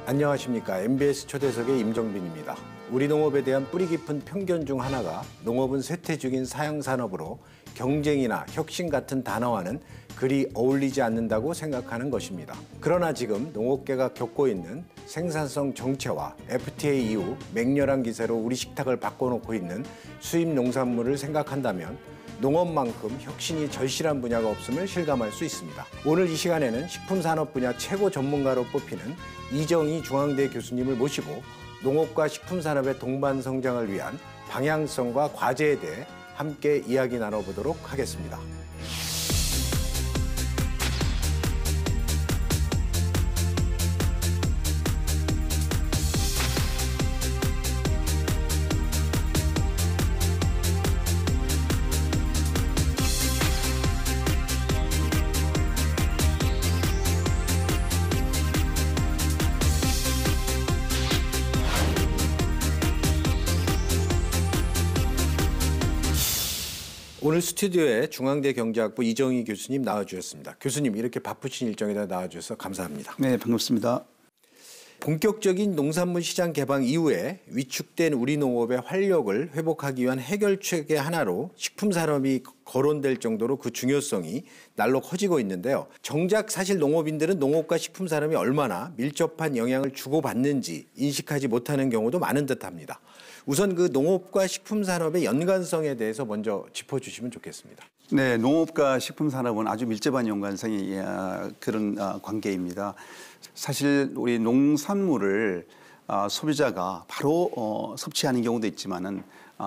안녕하십니까. MBS 초대석의 임정빈입니다. 우리 농업에 대한 뿌리 깊은 편견 중 하나가 농업은 쇠퇴적인 사형산업으로 경쟁이나 혁신 같은 단어와는 그리 어울리지 않는다고 생각하는 것입니다. 그러나 지금 농업계가 겪고 있는 생산성 정체와 FTA 이후 맹렬한 기세로 우리 식탁을 바꿔놓고 있는 수입 농산물을 생각한다면 농업만큼 혁신이 절실한 분야가 없음을 실감할 수 있습니다. 오늘 이 시간에는 식품산업 분야 최고 전문가로 뽑히는 이정희 중앙대 교수님을 모시고 농업과 식품산업의 동반 성장을 위한 방향성과 과제에 대해 함께 이야기 나눠보도록 하겠습니다. 오늘 스튜디오에 중앙대 경제학부 이정희 교수님 나와주셨습니다. 교수님, 이렇게 바쁘신 일정에다 나와주셔서 감사합니다. 네, 반갑습니다. 본격적인 농산물 시장 개방 이후에 위축된 우리 농업의 활력을 회복하기 위한 해결책의 하나로 식품 산업이 거론될 정도로 그 중요성이 날로 커지고 있는데요. 정작 사실 농업인들은 농업과 식품 산업이 얼마나 밀접한 영향을 주고받는지 인식하지 못하는 경우도 많은 듯합니다. 우선 그 농업과 식품 산업의 연관성에 대해서 먼저 짚어주시면 좋겠습니다. 네, 농업과 식품 산업은 아주 밀접한 연관성이 그런 관계입니다. 사실 우리 농산물을 소비자가 바로 섭취하는 경우도 있지만은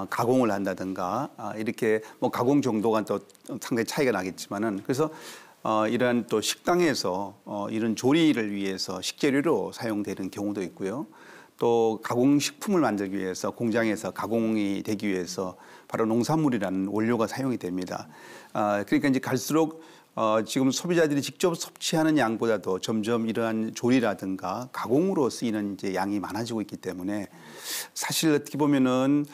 가공을 한다든가 이렇게 뭐 가공 정도가 또 상당히 차이가 나겠지만은 그래서 이러한 또 식당에서 이런 조리를 위해서 식재료로 사용되는 경우도 있고요. 또 가공식품을 만들기 위해서 공장에서 가공이 되기 위해서 바로 농산물이라는 원료가 사용이 됩니다. 그러니까 이제 갈수록 지금 소비자들이 직접 섭취하는 양보다도 점점 이러한 조리라든가 가공으로 쓰이는 이제 양이 많아지고 있기 때문에 사실 어떻게 보면은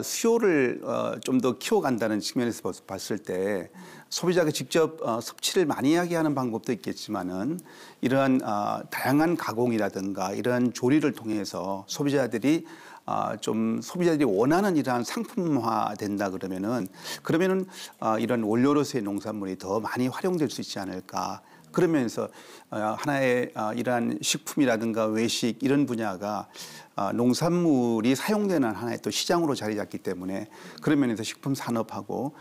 수요를 좀 더 키워간다는 측면에서 봤을 때 소비자가 직접 섭취를 많이 하게 하는 방법도 있겠지만은 이러한 다양한 가공이라든가 이러한 조리를 통해서 소비자들이 소비자들이 원하는 이러한 상품화 된다 그러면은 이런 원료로서의 농산물이 더 많이 활용될 수 있지 않을까. 그러면서 하나의 이러한 식품이라든가 외식 이런 분야가 농산물이 사용되는 하나의 또 시장으로 자리 잡기 때문에 그런 면에서 식품 산업하고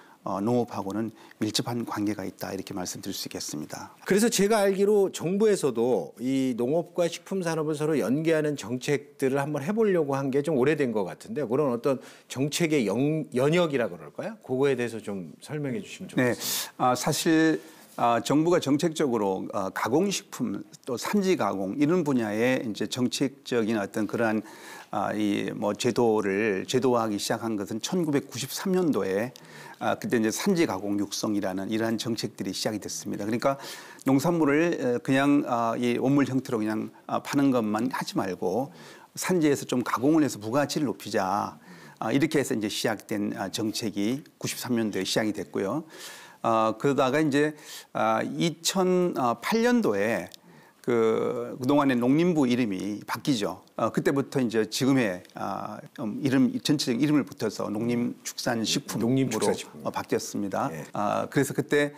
농업하고는 밀접한 관계가 있다 이렇게 말씀드릴 수 있겠습니다. 그래서 제가 알기로 정부에서도 이 농업과 식품 산업을 서로 연계하는 정책들을 한번 해보려고 한 게 좀 오래된 것 같은데요. 그런 어떤 정책의 연역이라 그럴까요? 그거에 대해서 좀 설명해 주시면 좋겠습니다. 네, 사실 정부가 정책적으로 가공식품 또 산지 가공 이런 분야에 이제 정책적인 어떤 그러한 제도화하기 시작한 것은 1993년도에 그때 이제 산지 가공 육성이라는 이러한 정책들이 시작이 됐습니다. 그러니까 농산물을 그냥 이 원물 형태로 그냥 파는 것만 하지 말고 산지에서 좀 가공을 해서 부가가치를 높이자 이렇게 해서 이제 시작된 정책이 93년도에 시작이 됐고요. 그러다가 이제 2008년도에 그동안의 농림부 이름이 바뀌죠. 그때부터 이제 지금의 전체적 이름을 붙여서 농림축산식품으로 바뀌었습니다. 네. 그래서 그때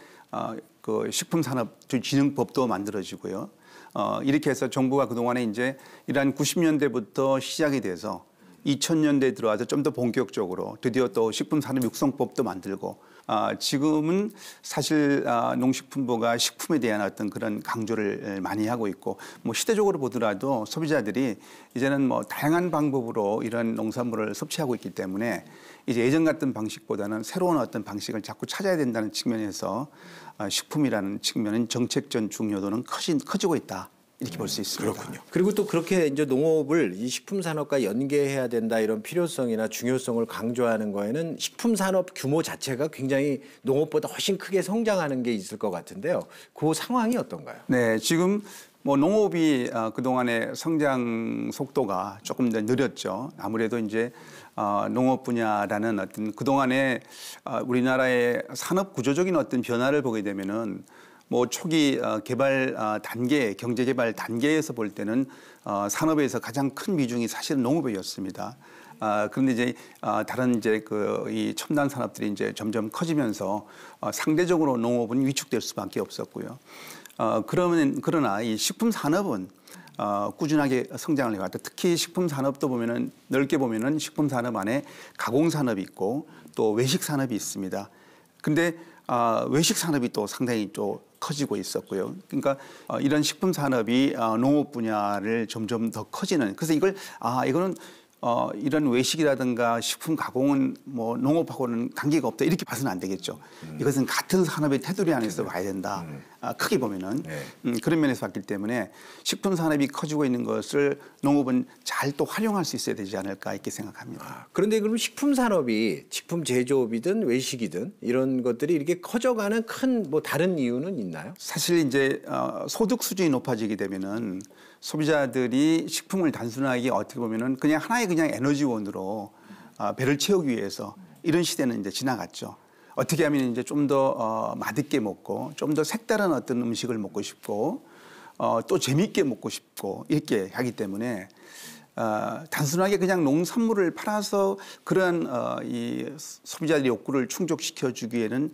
그 식품산업진흥법도 만들어지고요. 이렇게 해서 정부가 그동안에 이제 이러한 90년대부터 시작이 돼서 2000년대에 들어와서 좀 더 본격적으로 드디어 또 식품산업육성법도 만들고 지금은 사실 농식품부가 식품에 대한 어떤 그런 강조를 많이 하고 있고 뭐 시대적으로 보더라도 소비자들이 이제는 뭐 다양한 방법으로 이런 농산물을 섭취하고 있기 때문에 이제 예전 같은 방식보다는 새로운 어떤 방식을 자꾸 찾아야 된다는 측면에서 식품이라는 측면은 정책적 중요도는 커지고 있다. 이렇게 볼 수 있습니다. 그렇군요. 그리고 또 그렇게 이제 농업을 이 식품 산업과 연계해야 된다 이런 필요성이나 중요성을 강조하는 거에는 식품 산업 규모 자체가 굉장히 농업보다 훨씬 크게 성장하는 게 있을 것 같은데요. 그 상황이 어떤가요? 네, 지금 뭐 농업이 그동안의 성장 속도가 조금 더 느렸죠. 아무래도 이제 농업 분야라는 어떤 그동안의 우리나라의 산업 구조적인 어떤 변화를 보게 되면은 뭐 초기 개발 단계, 경제 개발 단계에서 볼 때는 산업에서 가장 큰 비중이 사실은 농업이었습니다. 그런데 이제 다른 이제 이 첨단 산업들이 이제 점점 커지면서 상대적으로 농업은 위축될 수밖에 없었고요. 그러나 이 식품 산업은 꾸준하게 성장을 해왔다. 특히 식품 산업도 보면은 넓게 보면은 식품 산업 안에 가공 산업이 있고 또 외식 산업이 있습니다. 근데 외식 산업이 또 상당히 또 커지고 있었고요. 그러니까 이런 식품 산업이 농업 분야를 점점 더 커지는. 그래서 이거는 이런 외식이라든가 식품 가공은 뭐 농업하고는 관계가 없다 이렇게 봐서는 안 되겠죠. 이것은 같은 산업의 테두리 안에서 봐야 된다. 크게 보면은 그런 면에서 봤기 때문에 식품 산업이 커지고 있는 것을 농업은 잘 또 활용할 수 있어야 되지 않을까 이렇게 생각합니다. 그런데 그럼 식품 산업이 식품 제조업이든 외식이든 이런 것들이 이렇게 커져가는 큰 뭐 다른 이유는 있나요? 사실 이제 소득 수준이 높아지게 되면은 소비자들이 식품을 단순하게 어떻게 보면은 그냥 하나의 그냥 에너지원으로 배를 채우기 위해서 이런 시대는 이제 지나갔죠. 어떻게 하면 이제 좀 더 맛있게 먹고 좀 더 색다른 어떤 음식을 먹고 싶고 또 재미있게 먹고 싶고 이렇게 하기 때문에 단순하게 그냥 농산물을 팔아서 그런 이 소비자들의 욕구를 충족시켜 주기에는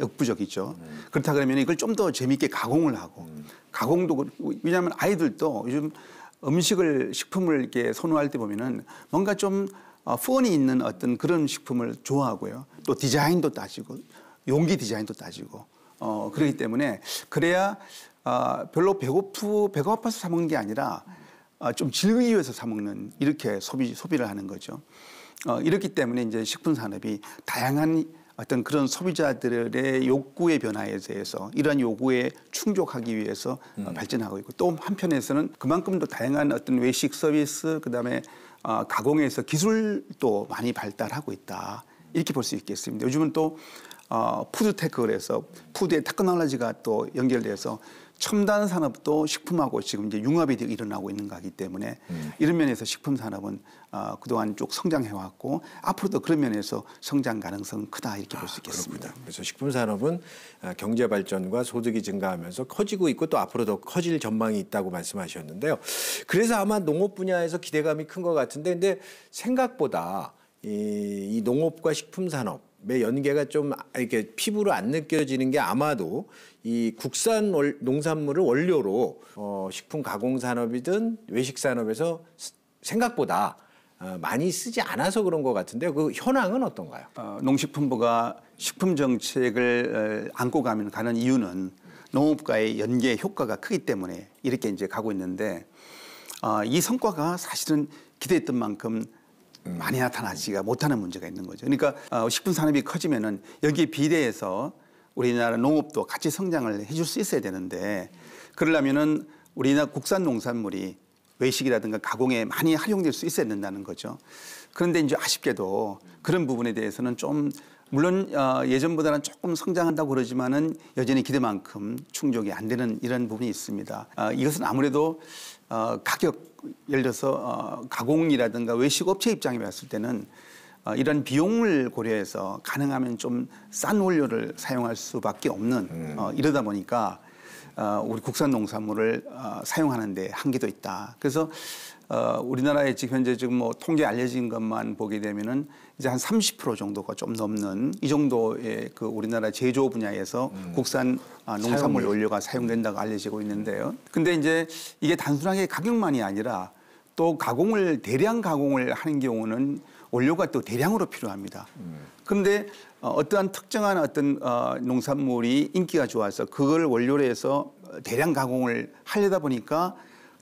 역부족이죠. 그렇다 그러면 이걸 좀 더 재미있게 가공을 하고 가공도 왜냐하면 아이들도 요즘 식품을 이렇게 선호할 때 보면은 뭔가 좀 펀이 있는 어떤 그런 식품을 좋아하고요. 또 디자인도 따지고 용기 디자인도 따지고 그렇기 때문에 그래야 별로 배가 고파서 사 먹는 게 아니라 좀 즐기기 위해서 사 먹는 이렇게 소비를 하는 거죠. 이렇기 때문에 이제 식품 산업이 다양한 어떤 그런 소비자들의 욕구의 변화에 대해서 이러한 요구에 충족하기 위해서 발전하고 있고 또 한편에서는 그만큼 더 다양한 어떤 외식 서비스 그다음에 가공에서 기술도 많이 발달하고 있다 이렇게 볼 수 있겠습니다. 요즘은 또 푸드테크 그래서 푸드의 테크놀로지가 또 연결돼서 첨단 산업도 식품하고 지금 이제 융합이 일어나고 있는 거기 때문에 이런 면에서 식품 산업은 그동안 쭉 성장해왔고 앞으로도 그런 면에서 성장 가능성은 크다 이렇게 볼 수 있겠습니다. 그렇군요. 그래서 식품 산업은 경제 발전과 소득이 증가하면서 커지고 있고 또 앞으로 더 커질 전망이 있다고 말씀하셨는데요. 그래서 아마 농업 분야에서 기대감이 큰 것 같은데 근데 생각보다 이 농업과 식품 산업의 연계가 좀 이렇게 피부로 안 느껴지는 게 아마도 이 국산 농산물을 원료로 식품 가공 산업이든 외식 산업에서 생각보다 많이 쓰지 않아서 그런 것 같은데요. 그 현황은 어떤가요? 농식품부가 식품 정책을 안고 가는 이유는 농업과의 연계 효과가 크기 때문에 이렇게 이제 가고 있는데 이 성과가 사실은 기대했던 만큼 많이 나타나지가 못하는 문제가 있는 거죠. 그러니까 식품 산업이 커지면은 여기에 비례해서 우리나라 농업도 같이 성장을 해줄 수 있어야 되는데 그러려면은 우리나라 국산 농산물이 외식이라든가 가공에 많이 활용될 수 있어야 된다는 거죠. 그런데 이제 아쉽게도 그런 부분에 대해서는 좀 물론 예전보다는 조금 성장한다고 그러지만은 여전히 기대만큼 충족이 안 되는 이런 부분이 있습니다. 이것은 아무래도 가격 예를 들어서 가공이라든가 외식 업체 입장에 봤을 때는 이런 비용을 고려해서 가능하면 좀 싼 원료를 사용할 수밖에 없는 이러다 보니까 우리 국산 농산물을 사용하는 데 한계도 있다. 그래서 우리나라에 지금 현재 뭐 통계 알려진 것만 보게 되면은 이제 한 30% 정도가 좀 넘는 이 정도의 그 우리나라 제조 분야에서 국산 농산물 원료가 사용된다고 알려지고 있는데요. 근데 이제 이게 단순하게 가격만이 아니라 또 대량 가공을 하는 경우는 원료가 또 대량으로 필요합니다. 그런데 어떠한 특정한 어떤 농산물이 인기가 좋아서 그걸 원료로 해서 대량 가공을 하려다 보니까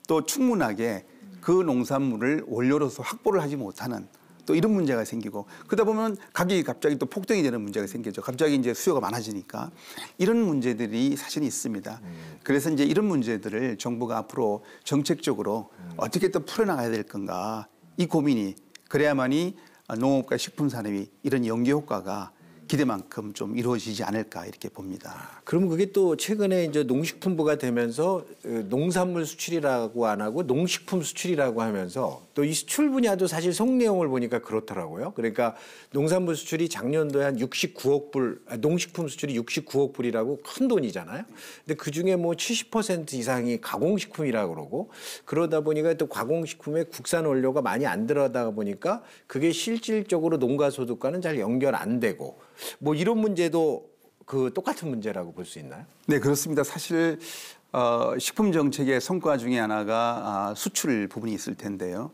또 충분하게 그 농산물을 원료로서 확보를 하지 못하는 또 이런 문제가 생기고 그러다 보면 가격이 갑자기 또 폭등이 되는 문제가 생기죠. 갑자기 이제 수요가 많아지니까 이런 문제들이 사실 있습니다. 그래서 이제 이런 문제들을 정부가 앞으로 정책적으로 어떻게 또 풀어나가야 될 건가 이 고민이 그래야만이 농업과 식품 산업이 이런 연계 효과가 기대만큼 좀 이루어지지 않을까 이렇게 봅니다. 그럼 그게 또 최근에 이제 농식품부가 되면서 농산물 수출이라고 안 하고 농식품 수출이라고 하면서 또 이 수출 분야도 사실 속 내용을 보니까 그렇더라고요. 그러니까 농산물 수출이 작년도에 한 69억 불, 농식품 수출이 69억 불이라고 큰 돈이잖아요. 근데 그 중에 뭐 70% 이상이 가공식품이라고 그러고 그러다 보니까 또 가공식품에 국산 원료가 많이 안 들어가다 보니까 그게 실질적으로 농가 소득과는 잘 연결 안 되고 뭐 이런 문제도 그 똑같은 문제라고 볼 수 있나요? 네, 그렇습니다. 사실 식품 정책의 성과 중에 하나가 수출 부분이 있을 텐데요.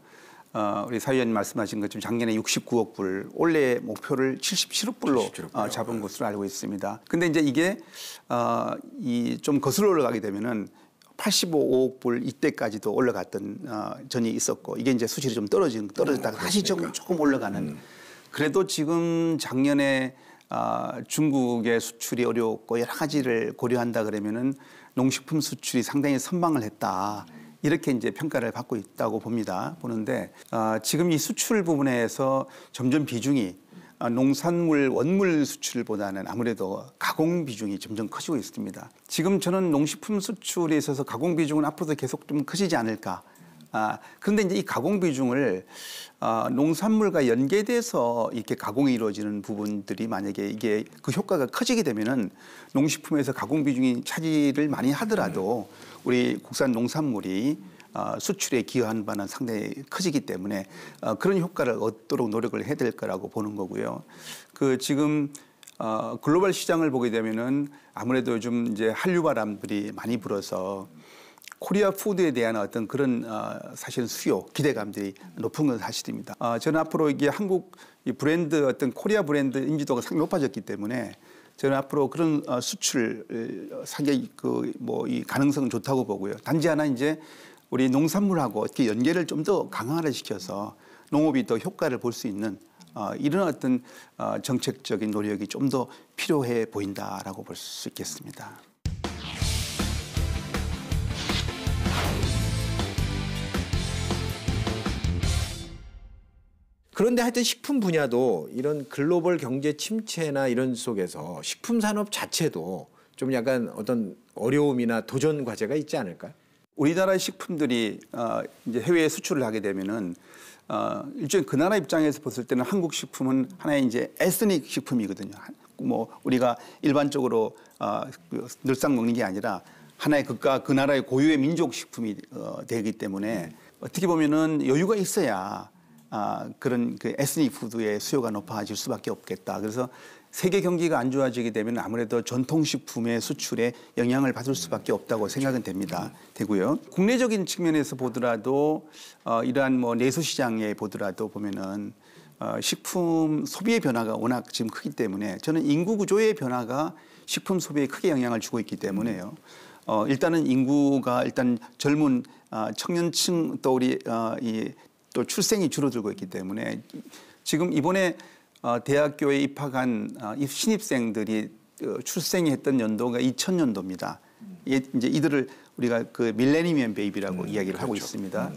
우리 사위원님 말씀하신 것처럼 작년에 69억 불, 올해 목표를 77억 불로 77억 잡은 것으로 알고 있습니다. 근데 이제 이게 이 좀 거슬러 올라가게 되면은 85억 불 이때까지도 올라갔던 전이 있었고 이게 이제 수출이 좀 떨어졌다가 다시 조금 올라가는. 그래도 지금 작년에 중국의 수출이 어려웠고 여러 가지를 고려한다 그러면은 농식품 수출이 상당히 선방을 했다. 이렇게 이제 평가를 받고 있다고 보는데 지금 이 수출 부분에서 점점 비중이 농산물 원물 수출보다는 아무래도 가공 비중이 점점 커지고 있습니다. 지금 저는 농식품 수출에 있어서 가공 비중은 앞으로도 계속 좀 커지지 않을까. 그런데 이제 이 가공 비중을 농산물과 연계돼서 이렇게 가공이 이루어지는 부분들이 만약에 이게 그 효과가 커지게 되면은 농식품에서 가공 비중이 차지를 많이 하더라도 우리 국산 농산물이 수출에 기여하는 바는 상당히 커지기 때문에 그런 효과를 얻도록 노력을 해야 될 거라고 보는 거고요. 그 지금 글로벌 시장을 보게 되면은 아무래도 요즘 이제 한류 바람들이 많이 불어서 코리아 푸드에 대한 어떤 그런 사실 수요, 기대감들이 높은 건 사실입니다. 저는 앞으로 이게 한국 이 브랜드 어떤 코리아 브랜드 인지도가 상당히 높아졌기 때문에 저는 앞으로 그런 수출 상당히 이 가능성은 좋다고 보고요. 단지 하나 이제 우리 농산물하고 어떻게 연계를 좀 더 강화를 시켜서 농업이 더 효과를 볼 수 있는 이런 어떤 정책적인 노력이 좀 더 필요해 보인다라고 볼 수 있겠습니다. 그런데 하여튼 식품 분야도 이런 글로벌 경제 침체나 이런 속에서 식품 산업 자체도 좀 약간 어떤 어려움이나 도전 과제가 있지 않을까요? 우리나라 식품들이 이제 해외에 수출을 하게 되면은 일종의 그 나라 입장에서 봤을 때는 한국 식품은 하나의 이제 에스닉 식품이거든요. 뭐 우리가 일반적으로 늘상 먹는 게 아니라 하나의 그 나라의 고유의 민족 식품이 되기 때문에 어떻게 보면은 여유가 있어야 그런 그 에스닉 푸드의 수요가 높아질 수밖에 없겠다. 그래서 세계 경기가 안 좋아지게 되면 아무래도 전통식품의 수출에 영향을 받을 수밖에 없다고 생각은 되고요. 국내적인 측면에서 보더라도 이러한 뭐 내수 시장에 보더라도 보면은 식품 소비의 변화가 워낙 지금 크기 때문에 저는 인구 구조의 변화가 식품 소비에 크게 영향을 주고 있기 때문에요. 일단은 인구가 일단 젊은 청년층 또 우리 또 출생이 줄어들고 있기 때문에 지금 이번에 대학교에 입학한 신입생들이 출생이 했던 연도가 2000년도입니다. 이제 이들을 우리가 그 밀레니엄 베이비라고 이야기를 하고 있습니다.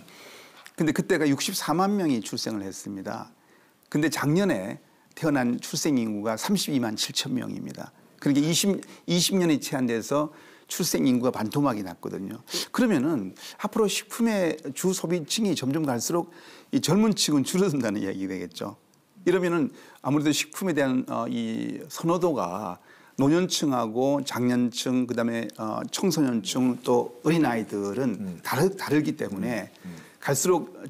근데 그때가 64만 명이 출생을 했습니다. 근데 작년에 태어난 출생 인구가 32만 7천 명입니다. 그러니까 20년이 채 안 돼서 출생 인구가 반토막이 났거든요. 그러면은 앞으로 식품의 주 소비층이 점점 갈수록 이 젊은 층은 줄어든다는 이야기가 되겠죠. 이러면은 아무래도 식품에 대한 이 선호도가 노년층하고 장년층 그다음에 청소년층 또 어린아이들은 다르기 때문에 갈수록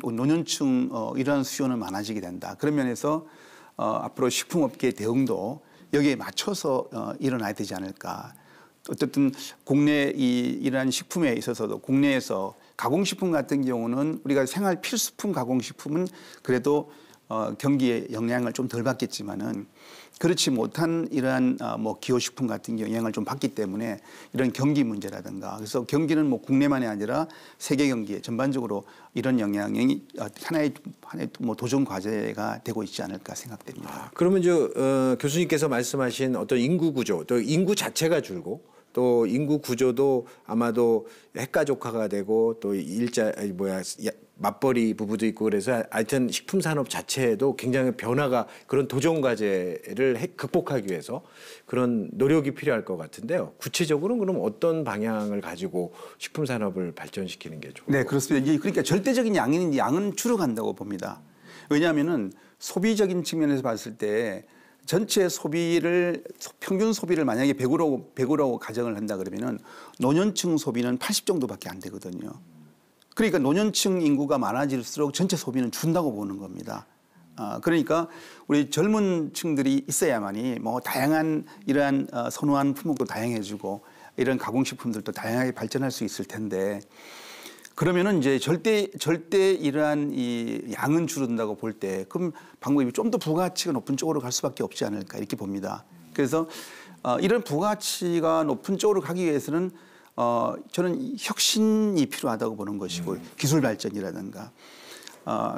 노년층 이러한 수요는 많아지게 된다. 그런 면에서 앞으로 식품업계의 대응도 여기에 맞춰서 일어나야 되지 않을까. 어쨌든 국내 이러한 식품에 있어서도 국내에서 가공식품 같은 경우는 우리가 생활 필수품 가공식품은 그래도 경기에 영향을 좀 덜 받겠지만은 그렇지 못한 이러한 뭐 기호식품 같은 영향을 좀 받기 때문에 이런 경기 문제라든가 그래서 경기는 뭐 국내만이 아니라 세계 경기에 전반적으로 이런 영향이 하나의 뭐 도전 과제가 되고 있지 않을까 생각됩니다. 그러면 교수님께서 말씀하신 어떤 인구 구조 또 인구 자체가 줄고 또 인구 구조도 아마도 핵가족화가 되고 또 맞벌이 부부도 있고 그래서 하여튼 식품 산업 자체에도 굉장히 변화가 그런 도전 과제를 극복하기 위해서 그런 노력이 필요할 것 같은데요. 구체적으로는 그럼 어떤 방향을 가지고 식품 산업을 발전시키는 게 좋을까요? 네, 그렇습니다. 그러니까 절대적인 양은 줄어간다고 봅니다. 왜냐하면은 소비적인 측면에서 봤을 때 전체 소비를 평균 소비를 만약에 100으로 가정을 한다 그러면은 노년층 소비는 80 정도밖에 안 되거든요. 그러니까 노년층 인구가 많아질수록 전체 소비는 준다고 보는 겁니다. 그러니까 우리 젊은 층들이 있어야만이 뭐 다양한 이러한 선호하는 품목도 다양해지고 이런 가공식품들도 다양하게 발전할 수 있을 텐데 그러면은 이제 절대 이러한 이 양은 줄어든다고 볼 때 그럼 방법이 좀 더 부가가치가 높은 쪽으로 갈 수밖에 없지 않을까 이렇게 봅니다. 그래서 이런 부가가치가 높은 쪽으로 가기 위해서는 저는 혁신이 필요하다고 보는 것이고 기술 발전이라든가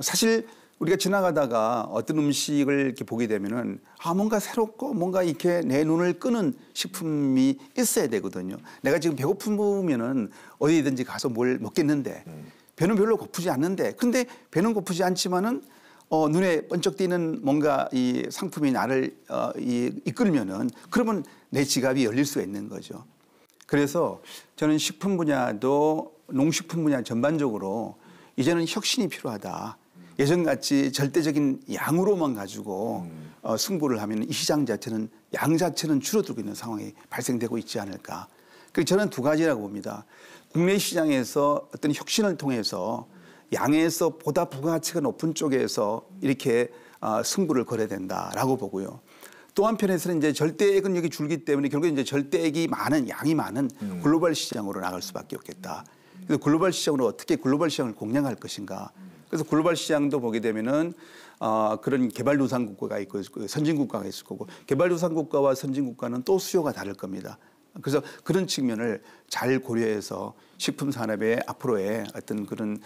사실 우리가 지나가다가 어떤 음식을 이렇게 보게 되면은 뭔가 새롭고 뭔가 이렇게 내 눈을 끄는 식품이 있어야 되거든요. 내가 지금 배고프면은 어디든지 가서 뭘 먹겠는데 배는 별로 고프지 않는데 근데 배는 고프지 않지만은 눈에 번쩍 띄는 뭔가 이 상품이 나를 이끌면은 그러면 내 지갑이 열릴 수가 있는 거죠. 그래서 저는 식품 분야도 농식품 분야 전반적으로 이제는 혁신이 필요하다. 예전같이 절대적인 양으로만 가지고 승부를 하면 이 시장 자체는 양 자체는 줄어들고 있는 상황이 발생되고 있지 않을까. 그래서 저는 두 가지라고 봅니다. 국내 시장에서 어떤 혁신을 통해서 양에서 보다 부가가치가 높은 쪽에서 이렇게 승부를 걸어야 된다라고 보고요. 또 한편에서는 이제 절대액은 여기 줄기 때문에 결국 이제 절대액이 많은 양이 많은 글로벌 시장으로 나갈 수밖에 없겠다. 그래서 글로벌 시장으로 어떻게 글로벌 시장을 공략할 것인가. 그래서 글로벌 시장도 보게 되면은 그런 개발도상국가가 있고 선진국가가 있을 거고 개발도상국가와 선진국가는 또 수요가 다를 겁니다. 그래서 그런 측면을 잘 고려해서 식품 산업의 앞으로의 어떤 그런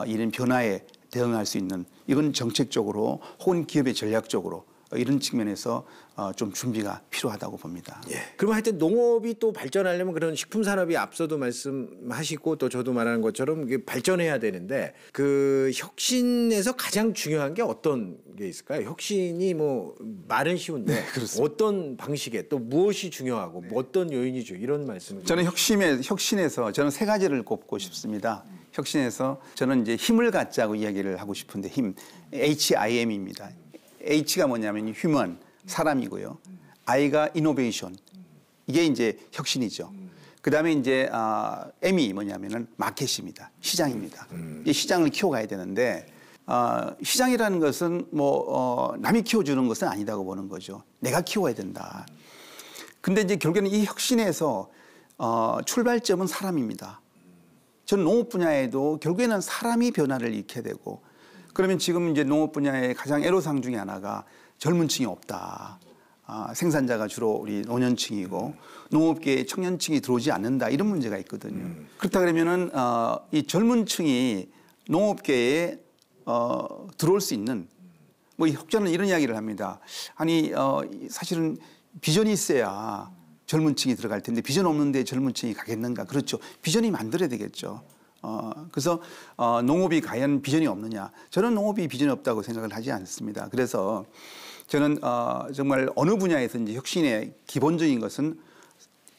이런 변화에 대응할 수 있는 이건 정책적으로 혹은 기업의 전략적으로 이런 측면에서 좀 준비가 필요하다고 봅니다. 예. 그럼 하여튼 농업이 또 발전하려면 그런 식품 산업이 앞서도 말씀하시고 또 저도 말하는 것처럼 이게 발전해야 되는데 그 혁신에서 가장 중요한 게 어떤 게 있을까요? 혁신이 뭐 말은 쉬운데 어떤 방식에 또 무엇이 중요하고 뭐 어떤 요인이 이런 말씀을 저는 혁신에서 저는 세 가지를 꼽고 싶습니다. 혁신에서 저는 이제 힘을 갖자고 이야기를 하고 싶은데 힘 HIM입니다. H가 뭐냐면 휴먼 사람이고요. I가 이노베이션 이게 이제 혁신이죠. 그다음에 이제 M이 뭐냐면은 마켓입니다. 시장입니다. 이 시장을 키워가야 되는데 시장이라는 것은 뭐 남이 키워주는 것은 아니다고 보는 거죠. 내가 키워야 된다. 근데 이제 결국에는 이 혁신에서 출발점은 사람입니다. 전 농업 분야에도 결국에는 사람이 변화를 일으켜야 되고 그러면 지금 이제 농업 분야의 가장 애로사항 중에 하나가 젊은 층이 없다. 생산자가 주로 우리 노년층이고 농업계에 청년층이 들어오지 않는다. 이런 문제가 있거든요. 그렇다 그러면은 이 젊은 층이 농업계에 들어올 수 있는 뭐 혹자는 이런 이야기를 합니다. 아니 사실은 비전이 있어야 젊은 층이 들어갈 텐데 비전 없는데 젊은 층이 가겠는가. 그렇죠. 비전이 만들어야 되겠죠. 그래서 농업이 과연 비전이 없느냐. 저는 농업이 비전이 없다고 생각을 하지 않습니다. 그래서 저는 정말 어느 분야에서든지 혁신의 기본적인 것은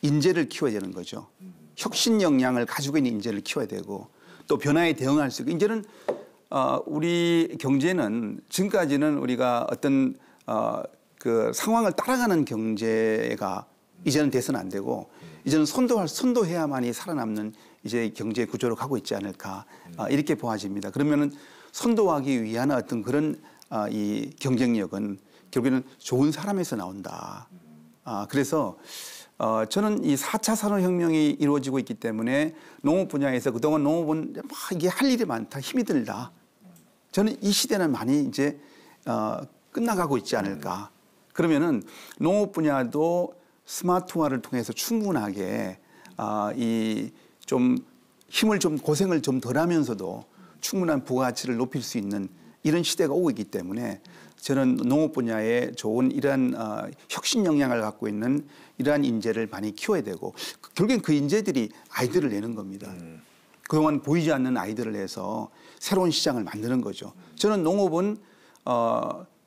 인재를 키워야 되는 거죠. 혁신 역량을 가지고 있는 인재를 키워야 되고 또 변화에 대응할 수 있고 이제는 우리 경제는 지금까지는 우리가 어떤 그 상황을 따라가는 경제가 이제는 돼서는 안 되고 이제는 선도해야만이 살아남는 이제 경제 구조로 가고 있지 않을까 이렇게 보아집니다. 그러면은 선도하기 위한 어떤 그런 이 경쟁력은 결국에는 좋은 사람에서 나온다. 그래서 저는 이 4차 산업혁명이 이루어지고 있기 때문에 농업 분야에서 그동안 농업은 막 이게 할 일이 많다, 힘이 들다. 저는 이 시대는 많이 이제 끝나가고 있지 않을까. 그러면은 농업 분야도 스마트화를 통해서 충분하게 이 좀 힘을 좀 고생을 좀 덜하면서도 충분한 부가가치를 높일 수 있는 이런 시대가 오고 있기 때문에 저는 농업 분야에 좋은 이러한 혁신 역량을 갖고 있는 이러한 인재를 많이 키워야 되고 결국엔 그 인재들이 아이디어를 내는 겁니다. 그동안 보이지 않는 아이디어를 내서 새로운 시장을 만드는 거죠. 저는 농업은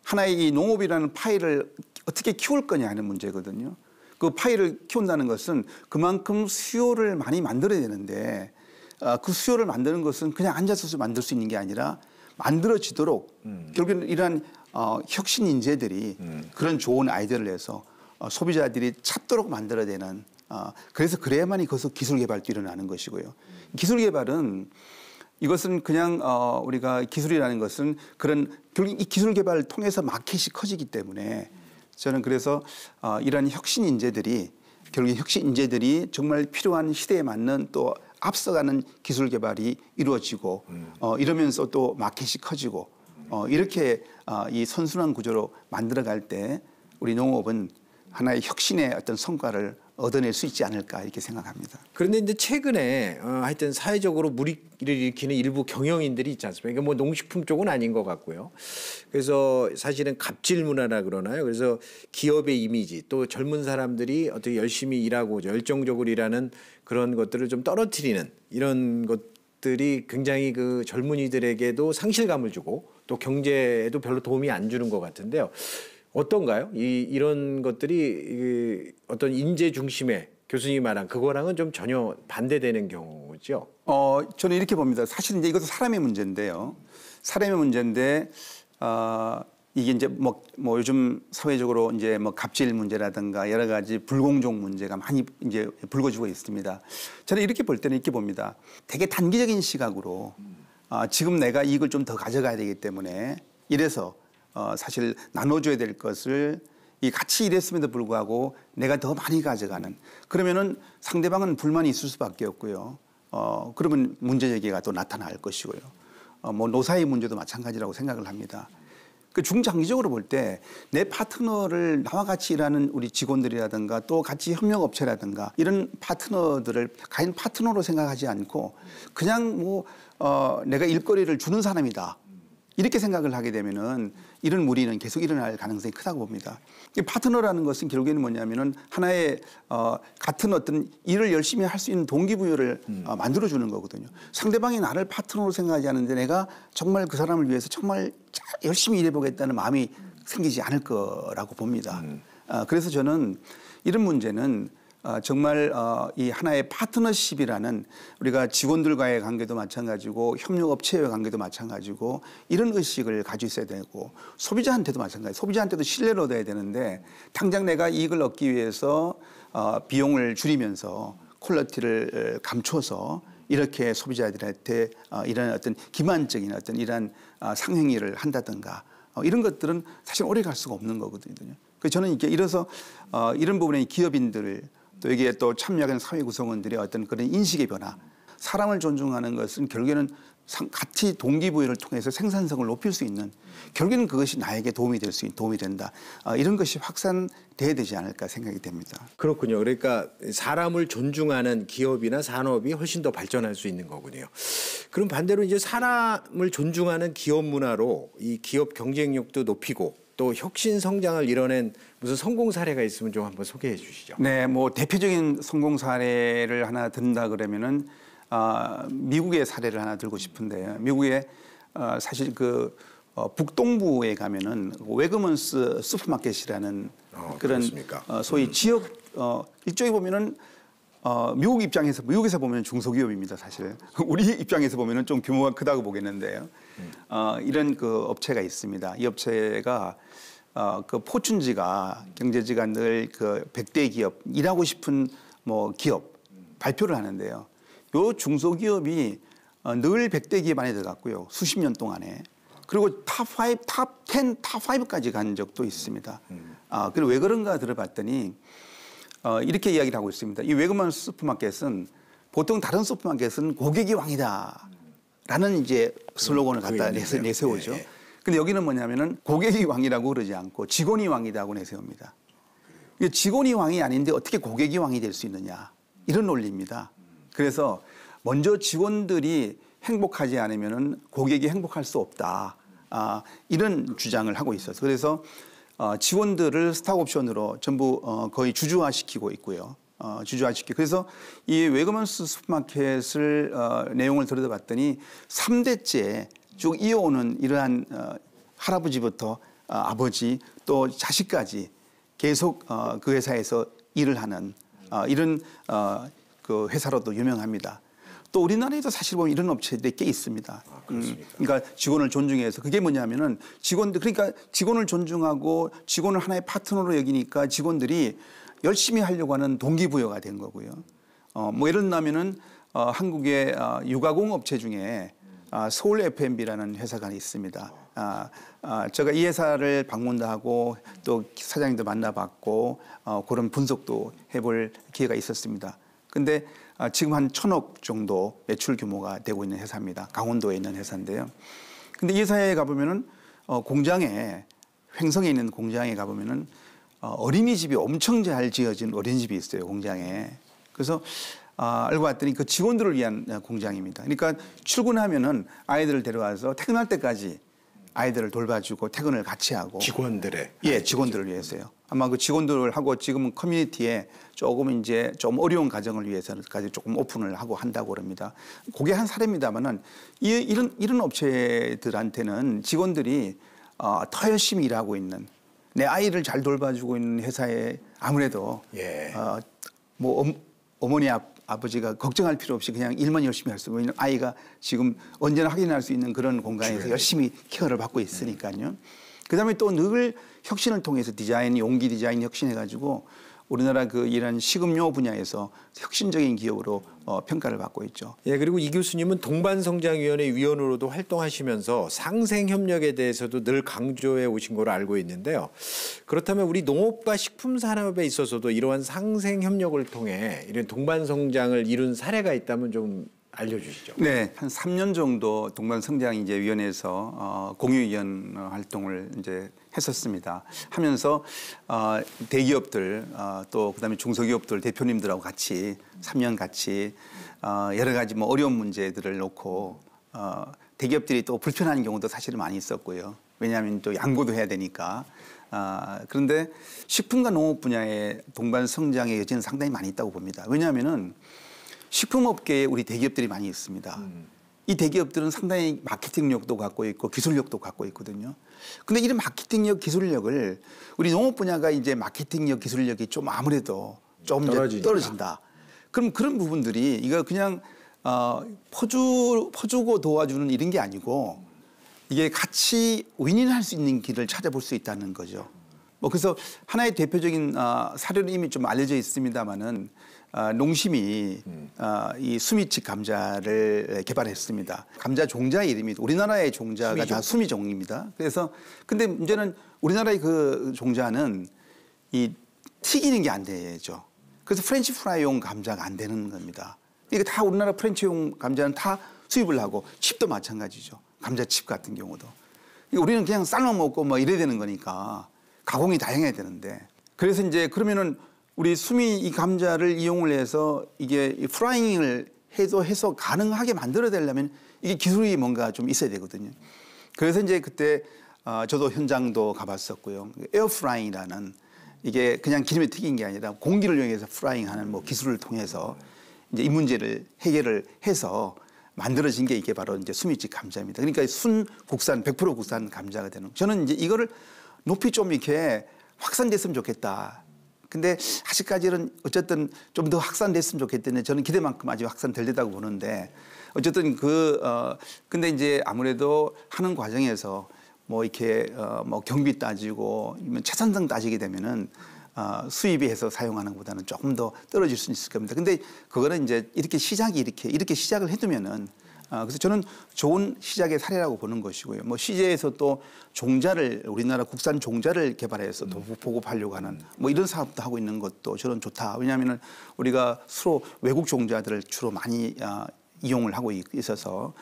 하나의 이 농업이라는 파일을 어떻게 키울 거냐 하는 문제거든요. 그 파일을 키운다는 것은 그만큼 수요를 많이 만들어야 되는데 그 수요를 만드는 것은 그냥 앉아서 만들 수 있는 게 아니라 만들어지도록 결국에는 이러한 혁신 인재들이 그런 좋은 아이디어를 내서 소비자들이 찾도록 만들어야 되는 그래서 그래야만이 거기서 기술 개발도 일어나는 것이고요. 기술 개발은 이것은 그냥 우리가 기술이라는 것은 그런 결국 이 기술 개발을 통해서 마켓이 커지기 때문에 저는 그래서 이러한 혁신 인재들이 결국 혁신 인재들이 정말 필요한 시대에 맞는 또 앞서가는 기술 개발이 이루어지고 이러면서 또 마켓이 커지고 이렇게 이 선순환 구조로 만들어갈 때 우리 농업은 하나의 혁신의 어떤 성과를 얻어낼 수 있지 않을까 이렇게 생각합니다. 그런데 이제 최근에 하여튼 사회적으로 물의를 일으키는 일부 경영인들이 있지 않습니까? 이게 뭐 농식품 쪽은 아닌 것 같고요. 그래서 사실은 갑질 문화라 그러나요? 그래서 기업의 이미지 또 젊은 사람들이 어떻게 열심히 일하고 열정적으로 일하는 그런 것들을 좀 떨어뜨리는 이런 것들이 굉장히 그 젊은이들에게도 상실감을 주고 또 경제에도 별로 도움이 안 주는 것 같은데요. 어떤가요? 이런 것들이 어떤 인재 중심의 교수님이 말한 그거랑은 좀 전혀 반대되는 경우죠. 저는 이렇게 봅니다. 사실 이제 이것도 사람의 문제인데요. 사람의 문제인데 이게 이제 뭐 요즘 사회적으로 이제 뭐 갑질 문제라든가 여러 가지 불공정 문제가 많이 이제 불거지고 있습니다. 저는 이렇게 볼 때는 이렇게 봅니다. 되게 단기적인 시각으로 지금 내가 이익을 좀 더 가져가야 되기 때문에 이래서 사실 나눠줘야 될 것을 이 같이 일했음에도 불구하고 내가 더 많이 가져가는 그러면은 상대방은 불만이 있을 수밖에 없고요. 그러면 문제 제기가 또 나타날 것이고요. 뭐 노사의 문제도 마찬가지라고 생각을 합니다. 그 중장기적으로 볼 때 내 파트너를 나와 같이 일하는 우리 직원들이라든가 또 같이 협력업체라든가 이런 파트너들을 가인 파트너로 생각하지 않고 그냥 뭐 내가 일거리를 주는 사람이다. 이렇게 생각을 하게 되면은 이런 무리는 계속 일어날 가능성이 크다고 봅니다. 이 파트너라는 것은 결국에는 뭐냐면은 하나의 같은 어떤 일을 열심히 할 수 있는 동기부여를 만들어주는 거거든요. 상대방이 나를 파트너로 생각하지 않는데 내가 정말 그 사람을 위해서 정말 열심히 일해보겠다는 마음이 생기지 않을 거라고 봅니다. 그래서 저는 이런 문제는 정말 이 하나의 파트너십이라는 우리가 직원들과의 관계도 마찬가지고 협력업체와의 관계도 마찬가지고 이런 의식을 가지고 있어야 되고 소비자한테도 마찬가지. 소비자한테도 신뢰를 얻어야 되는데 당장 내가 이익을 얻기 위해서 비용을 줄이면서 퀄리티를 감춰서 이렇게 소비자들한테 이런 어떤 기만적인 어떤 이런 상행위를 한다든가 이런 것들은 사실 오래 갈 수가 없는 거거든요. 그래서 저는 이렇게 이래서 이런 부분에 기업인들 또 여기에 또 참여하는 사회 구성원들의 어떤 그런 인식의 변화, 사람을 존중하는 것은 결국에는 같이 동기부여를 통해서 생산성을 높일 수 있는 결국에는 그것이 나에게 도움이 된다. 이런 것이 확산돼야 되지 않을까 생각이 됩니다. 그렇군요. 그러니까 사람을 존중하는 기업이나 산업이 훨씬 더 발전할 수 있는 거군요. 그럼 반대로 이제 사람을 존중하는 기업 문화로 이 기업 경쟁력도 높이고 또 혁신 성장을 이뤄낸 무슨 성공 사례가 있으면 좀 한번 소개해 주시죠. 네, 뭐 대표적인 성공 사례를 하나 든다 그러면은 미국의 사례를 하나 들고 싶은데요. 미국에 사실 그 북동부에 가면은 웨그먼스 슈퍼마켓이라는 그런 소위 지역 일종에 보면은 미국에서 보면 중소기업입니다, 사실. 우리 입장에서 보면은 좀 규모가 크다고 보겠는데요. 이런 그 업체가 있습니다. 이 업체가 그 포춘지가 경제지가 늘 그 100대 기업 일하고 싶은 뭐 기업 발표를 하는데요. 요 중소기업이 늘 100대 기업 안에 들어갔고요. 수십 년 동안에. 그리고 탑5, 탑10, 탑5까지 간 적도 있습니다. 그리고 왜 그런가 들어봤더니 이렇게 이야기를 하고 있습니다. 이 웨그먼스 슈퍼마켓은 보통 다른 슈퍼마켓은 고객이 왕이다. 라는 이제 슬로건을 갖다 내세우죠. 근데 여기는 뭐냐면은 고객이 왕이라고 그러지 않고 직원이 왕이라고 내세웁니다. 직원이 왕이 아닌데 어떻게 고객이 왕이 될 수 있느냐. 이런 논리입니다. 그래서 먼저 직원들이 행복하지 않으면은 고객이 행복할 수 없다. 이런 주장을 하고 있어서 그래서 직원들을 스탁 옵션으로 전부 거의 주주화시키고 있고요. 주주화시키고 그래서 이 웨그먼스 슈퍼마켓을 내용을 들여다봤더니 3대째 쭉 이어오는 이러한 할아버지부터 아버지 또 자식까지 계속 그 회사에서 일을 하는 이런 그 회사로도 유명합니다. 또 우리나라에도 사실 보면 이런 업체들이 꽤 있습니다. 그러니까 직원을 존중해서 그게 뭐냐면은 그러니까 직원을 존중하고 직원을 하나의 파트너로 여기니까 직원들이 열심히 하려고 하는 동기부여가 된 거고요. 뭐 예를 들면은 한국의 유가공 업체 중에 서울 F&B라는 회사가 있습니다. 제가 이 회사를 방문도 하고 또 사장님도 만나봤고 그런 분석도 해볼 기회가 있었습니다. 근데 지금 한 1,000억 정도 매출 규모가 되고 있는 회사입니다. 강원도에 있는 회사인데요. 근데 이 회사에 가보면은 공장에 횡성에 있는 공장에 가보면은 어린이집이 엄청 잘 지어진 어린이집이 있어요. 공장에. 그래서 알고 봤더니 그 직원들을 위한 공장입니다. 그러니까 출근하면은 아이들을 데려와서 퇴근할 때까지 아이들을 돌봐주고 퇴근을 같이 하고 직원들의 직원들을 위해서요. 아마 그 직원들하고 지금은 커뮤니티에 조금 이제 좀 어려운 가정을 위해서까지 조금 오픈을 하고 한다고 그럽니다. 그게 한 사례입니다만은 이런 업체들한테는 직원들이 더 열심히 일하고 있는 내 아이를 잘 돌봐주고 있는 회사에 아무래도 뭐 어머니 아버지가 걱정할 필요 없이 그냥 일만 열심히 할 수 있는 아이가 지금 언제나 확인할 수 있는 그런 공간에서 열심히 케어를 받고 있으니까요. 그다음에 또 늘 혁신을 통해서 디자인, 용기 디자인 혁신해가지고 우리나라 그 이런 식음료 분야에서 혁신적인 기업으로 평가를 받고 있죠. 예, 그리고 이 교수님은 동반성장위원회 위원으로도 활동하시면서 상생협력에 대해서도 늘 강조해 오신 걸로 알고 있는데요. 그렇다면 우리 농업과 식품산업에 있어서도 이러한 상생협력을 통해 이런 동반성장을 이룬 사례가 있다면 좀 알려주시죠. 네, 한 3년 정도 동반성장위원회에서 공유위원 활동을 이제 했었습니다. 하면서 대기업들 또 그다음에 중소기업들 대표님들하고 같이 3년 같이 여러 가지 뭐 어려운 문제들을 놓고 대기업들이 또 불편한 경우도 사실은 많이 있었고요. 왜냐하면 또 양보도 해야 되니까. 그런데 식품과 농업 분야의 동반성장의 여지는 상당히 많이 있다고 봅니다. 왜냐하면은 식품업계에 우리 대기업들이 많이 있습니다. 이 대기업들은 상당히 마케팅력도 갖고 있고 기술력도 갖고 있거든요. 근데 이런 마케팅력, 기술력을 우리 농업 분야가 이제 마케팅력, 기술력이 좀 아무래도 좀 떨어진다. 그럼 그런 부분들이 이거 그냥 퍼주고 도와주는 이런 게 아니고 이게 같이 윈윈할 수 있는 길을 찾아볼 수 있다는 거죠. 뭐 그래서 하나의 대표적인 사례는 이미 좀 알려져 있습니다만은 농심이 이 수미칡 감자를 개발했습니다. 감자 종자의 이름이 우리나라의 종자가 다 수미종입니다. 그래서 근데 문제는 우리나라의 그 종자는 이 튀기는 게 안 되죠. 그래서 프렌치 프라이용 감자가 안 되는 겁니다. 이게 다 우리나라 프렌치용 감자는 다 수입을 하고 칩도 마찬가지죠. 감자칩 같은 경우도. 우리는 그냥 삶아 먹고 뭐 이래야 되는 거니까 가공이 다양해야 되는데 그래서 이제 그러면은 우리 수미 이 감자를 이용을 해서 이게 프라이잉을 해서 가능하게 만들어내려면 이게 기술이 뭔가 좀 있어야 되거든요. 그래서 이제 그때 저도 현장도 가봤었고요. 에어프라이잉이라는 이게 그냥 기름에 튀긴 게 아니라 공기를 이용해서 프라이잉하는 뭐 기술을 통해서 이제 이 문제를 해결을 해서 만들어진 게 이게 바로 이제 수미칡 감자입니다. 그러니까 국산 100% 국산 감자가 되는. 저는 이제 이거를 높이 좀 이렇게 확산됐으면 좋겠다. 근데 아직까지는 어쨌든 좀 더 확산됐으면 좋겠다는데 저는 기대만큼 아직 확산되려다고 보는데 어쨌든 근데 이제 아무래도 하는 과정에서 뭐 이렇게 뭐 경비 따지고 채산성 따지게 되면은 수입에 해서 사용하는 것보다는 조금 더 떨어질 수 있을 겁니다. 근데 그거는 이제 이렇게 시작을 해두면은 그래서 저는 좋은 시작의 사례라고 보는 것이고요. 뭐 시제에서 또 종자를 우리나라 국산 종자를 개발해서 더 보급하려고 하는 뭐 이런 사업도 하고 있는 것도 저는 좋다. 왜냐하면은 우리가 서로 외국 종자들을 주로 많이 이용을 하고 있어서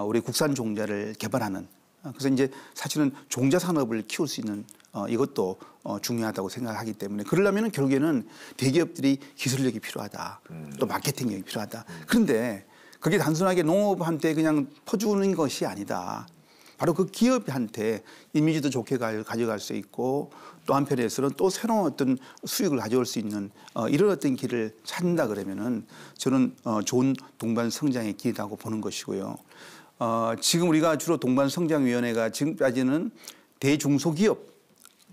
우리 국산 종자를 개발하는 그래서 이제 사실은 종자 산업을 키울 수 있는 이것도 중요하다고 생각하기 때문에 그러려면 결국에는 대기업들이 기술력이 필요하다. 또 마케팅력이 필요하다. 그런데 그게 단순하게 농업한테 그냥 퍼주는 것이 아니다. 바로 그 기업한테 이미지도 좋게 가져갈 수 있고 또 한편에서는 또 새로운 어떤 수익을 가져올 수 있는 이런 어떤 길을 찾는다 그러면은 저는 좋은 동반 성장의 길이라고 보는 것이고요. 지금 우리가 주로 동반성장위원회가 지금까지는 대중소기업,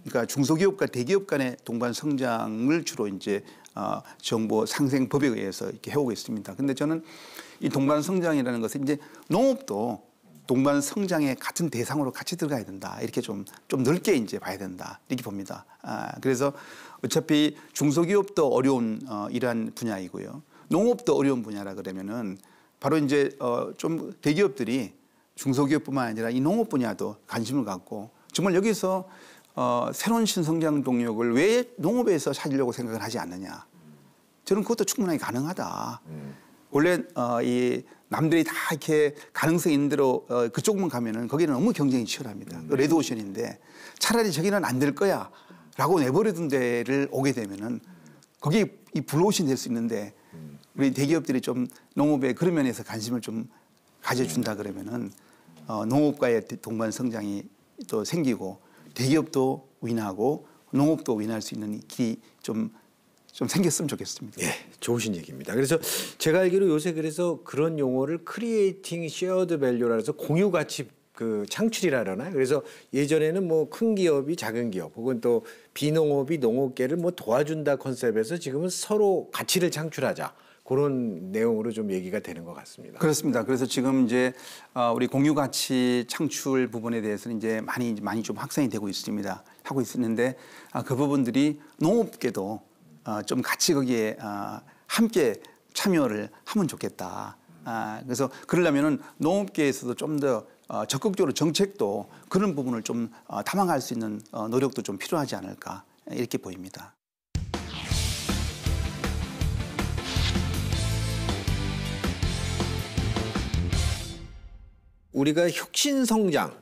그러니까 중소기업과 대기업 간의 동반성장을 주로 이제 정부 상생법에 의해서 이렇게 해오고 있습니다. 근데 저는 이 동반성장이라는 것은 이제 농업도 동반성장의 같은 대상으로 같이 들어가야 된다. 이렇게 좀 넓게 이제 봐야 된다. 이렇게 봅니다. 그래서 어차피 중소기업도 어려운 이러한 분야이고요. 농업도 어려운 분야라 그러면은 바로 이제 좀 대기업들이 중소기업뿐만 아니라 이 농업 분야도 관심을 갖고 정말 여기서 새로운 신성장 동력을 왜 농업에서 찾으려고 생각을 하지 않느냐. 저는 그것도 충분하게 가능하다. 원래 이 남들이 다 이렇게 가능성이 있는 대로 그쪽만 가면은 거기는 너무 경쟁이 치열합니다. 레드오션인데 차라리 저기는 안 될 거야 라고 내버려둔 데를 오게 되면은 거기 이 블루오션이 될 수 있는데 우리 대기업들이 좀 농업에 그런 면에서 관심을 좀 가져준다 그러면은 농업과의 동반 성장이 또 생기고 대기업도 윈하고 농업도 윈할 수 있는 길이 좀 생겼으면 좋겠습니다. 예, 좋으신 얘기입니다. 그래서 제가 알기로 요새 그래서 그런 용어를 크리에이팅 쉐어드 밸류라 해서 공유 가치 그 창출이라 그러나요? 그래서 예전에는 뭐 큰 기업이 작은 기업 혹은 또 비농업이 농업계를 뭐 도와준다 컨셉에서 지금은 서로 가치를 창출하자. 그런 내용으로 좀 얘기가 되는 것 같습니다. 그렇습니다. 그래서 지금 이제 우리 공유 가치 창출 부분에 대해서는 이제 많이 좀 확산이 되고 있습니다. 하고 있었는데 그 부분들이 농업계도 좀 같이 거기에 함께 참여를 하면 좋겠다. 그래서 그러려면은 농업계에서도 좀 더 적극적으로 정책도 그런 부분을 좀 담아갈 수 있는 노력도 좀 필요하지 않을까 이렇게 보입니다. 우리가 혁신성장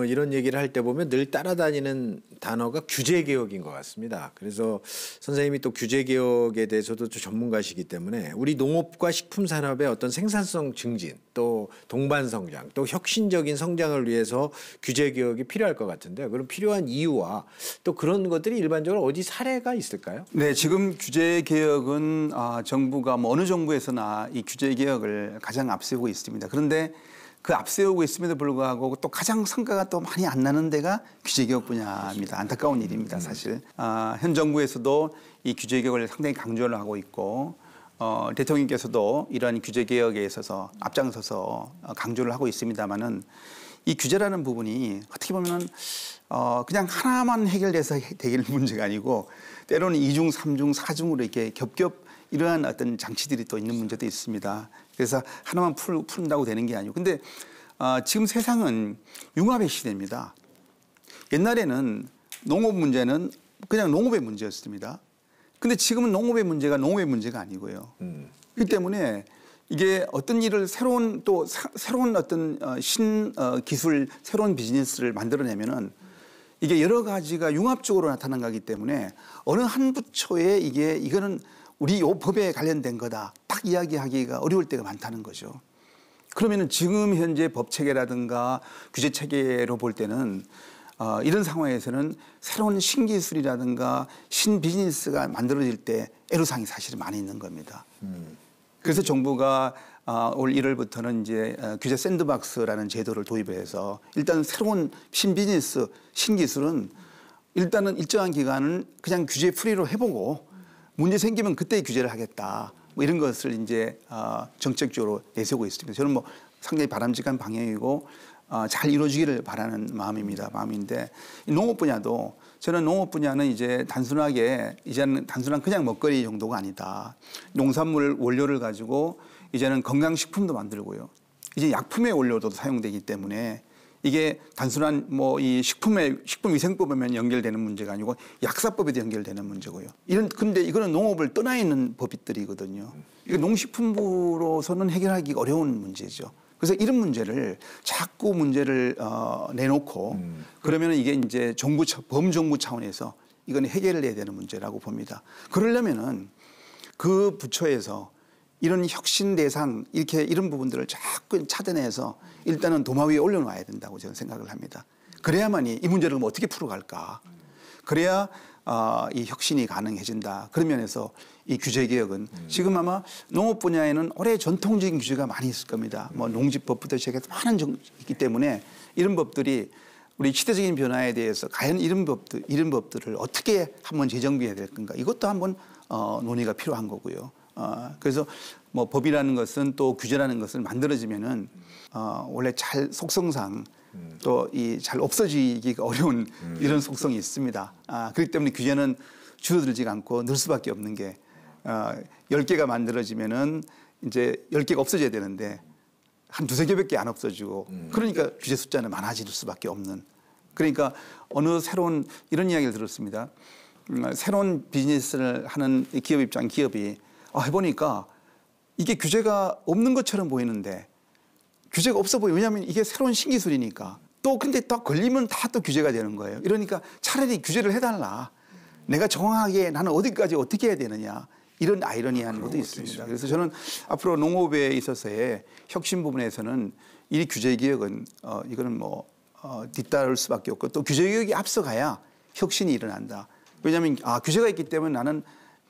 이런 얘기를 할 때 보면 늘 따라다니는 단어가 규제개혁인 것 같습니다. 그래서 선생님이 또 규제개혁에 대해서도 좀 전문가시기 때문에 우리 농업과 식품산업의 어떤 생산성 증진 또 동반성장 또 혁신적인 성장을 위해서 규제개혁이 필요할 것 같은데요. 그럼 필요한 이유와 또 그런 것들이 일반적으로 어디 사례가 있을까요? 네, 지금 규제개혁은 정부가 뭐 어느 정부에서나 이 규제개혁을 가장 앞세우고 있습니다. 그런데 그 앞세우고 있음에도 불구하고 또 가장 성과가 또 많이 안 나는 데가 규제개혁 분야입니다. 안타까운 일입니다, 사실. 현 정부에서도 이 규제개혁을 상당히 강조를 하고 있고 대통령께서도 이러한 규제개혁에 있어서 앞장서서 강조를 하고 있습니다마는 이 규제라는 부분이 어떻게 보면은 그냥 하나만 해결돼서 되길 문제가 아니고 때로는 2중, 3중, 4중으로 이렇게 겹겹 이러한 어떤 장치들이 또 있는 문제도 있습니다. 그래서 하나만 푼다고 되는 게 아니고. 근데 지금 세상은 융합의 시대입니다. 옛날에는 농업 문제는 그냥 농업의 문제였습니다. 근데 지금은 농업의 문제가 농업의 문제가 아니고요. 그렇기 때문에 이게 어떤 일을 새로운 어떤 기술, 새로운 비즈니스를 만들어내면은 이게 여러 가지가 융합적으로 나타난 거기 때문에 어느 한 부처에 이거는 우리 요 법에 관련된 거다 딱 이야기하기가 어려울 때가 많다는 거죠. 그러면은 지금 현재 법 체계라든가 규제 체계로 볼 때는 이런 상황에서는 새로운 신기술이라든가 신비즈니스가 만들어질 때 애로사항이 사실은 많이 있는 겁니다. 그래서 정부가 올 1월부터는 이제 규제 샌드박스라는 제도를 도입을 해서 일단 새로운 신비즈니스, 신기술은 일단은 일정한 기간은 그냥 규제 프리로 해보고 문제 생기면 그때 규제를 하겠다. 뭐 이런 것을 이제 정책적으로 내세우고 있습니다. 저는 뭐 상당히 바람직한 방향이고 잘 이루어지기를 바라는 마음인데 농업 분야도 저는 농업 분야는 이제 이제는 단순한 그냥 먹거리 정도가 아니다. 농산물 원료를 가지고 이제는 건강식품도 만들고요. 이제 약품의 원료도 사용되기 때문에 이게 단순한 뭐 이 식품위생법에만 연결되는 문제가 아니고 약사법에도 연결되는 문제고요. 근데 이거는 농업을 떠나 있는 법들이거든요. 이거 농식품부로서는 해결하기 어려운 문제죠. 그래서 이런 문제를 자꾸 문제를 내놓고 그러면 이게 이제 범정부 차원에서 이건 해결을 해야 되는 문제라고 봅니다. 그러려면은 그 부처에서 이런 혁신 대상 이렇게 이런 부분들을 자꾸 찾아내서 일단은 도마 위에 올려놔야 된다고 저는 생각을 합니다. 그래야만이 이 문제를 그럼 어떻게 풀어갈까? 그래야 이 혁신이 가능해진다. 그런 면에서 이 규제 개혁은 지금 아마 농업 분야에는 오래 전통적인 규제가 많이 있을 겁니다. 뭐 농지법부터 시작해서 많은 있기 때문에 이런 법들이 우리 시대적인 변화에 대해서 과연 이런 법들을 어떻게 한번 재정비해야 될 건가? 이것도 한번 논의가 필요한 거고요. 그래서 뭐 법이라는 것은 또 규제라는 것을 만들어지면은 원래 잘 속성상 또 이 잘 없어지기가 어려운 이런 속성이 있습니다. 그렇기 때문에 규제는 줄어들지가 않고 늘 수밖에 없는 게 10개가 만들어지면은 이제 10개가 없어져야 되는데 한 두세 개밖에 안 없어지고 그러니까 규제 숫자는 많아질 수밖에 없는. 그러니까 어느 새로운 이런 이야기를 들었습니다. 새로운 비즈니스를 하는 기업 입장 기업이 해보니까 이게 규제가 없는 것처럼 보이는데 규제가 없어 보여요. 왜냐하면 이게 새로운 신기술이니까. 또 근데 또 걸리면 다 또 규제가 되는 거예요. 이러니까 차라리 규제를 해달라. 내가 정확하게 나는 어디까지 어떻게 해야 되느냐. 이런 아이러니한 것도 있습니다. 그래서 저는 앞으로 농업에 있어서의 혁신 부분에서는 이 규제 개혁은 이거는 뭐 뒤따를 수밖에 없고 또 규제 개혁이 앞서가야 혁신이 일어난다. 왜냐하면 규제가 있기 때문에 나는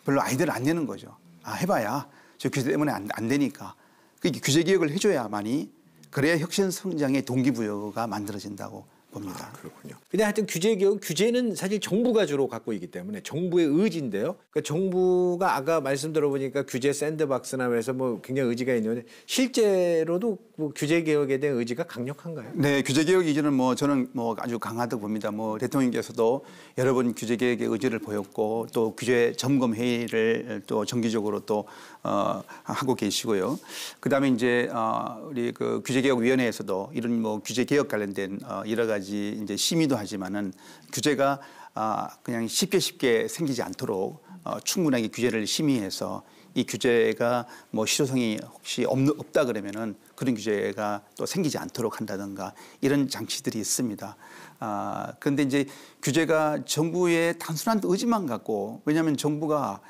별로 아이디어를 안 내는 거죠. 해봐야 저 규제 때문에 안 되니까. 그러니까 규제 개혁을 해줘야만이 그래야 혁신 성장의 동기부여가 만들어진다고 봅니다. 그렇군요. 근데 하여튼 규제 개혁, 규제는 사실 정부가 주로 갖고 있기 때문에 정부의 의지인데요. 그러니까 정부가 아까 말씀 들어보니까 규제 샌드박스나 해서 뭐 굉장히 의지가 있는데 실제로도 뭐 규제 개혁에 대한 의지가 강력한가요? 네, 규제 개혁 이전은 뭐 저는 뭐 아주 강하다고 봅니다. 뭐 대통령께서도 여러 번 규제 개혁의 의지를 보였고 또 규제 점검 회의를 또 정기적으로 또 하고 계시고요. 그다음에 이제 우리 그 규제개혁위원회에서도 이런 뭐 규제 개혁 관련된 여러 가지 이제 심의도 하지만은 규제가 그냥 쉽게 생기지 않도록 충분하게 규제를 심의해서 이 규제가 뭐 실효성이 혹시 없다 그러면은 그런 규제가 또 생기지 않도록 한다든가 이런 장치들이 있습니다. 그런데 이제 규제가 정부의 단순한 의지만 갖고 왜냐하면 정부가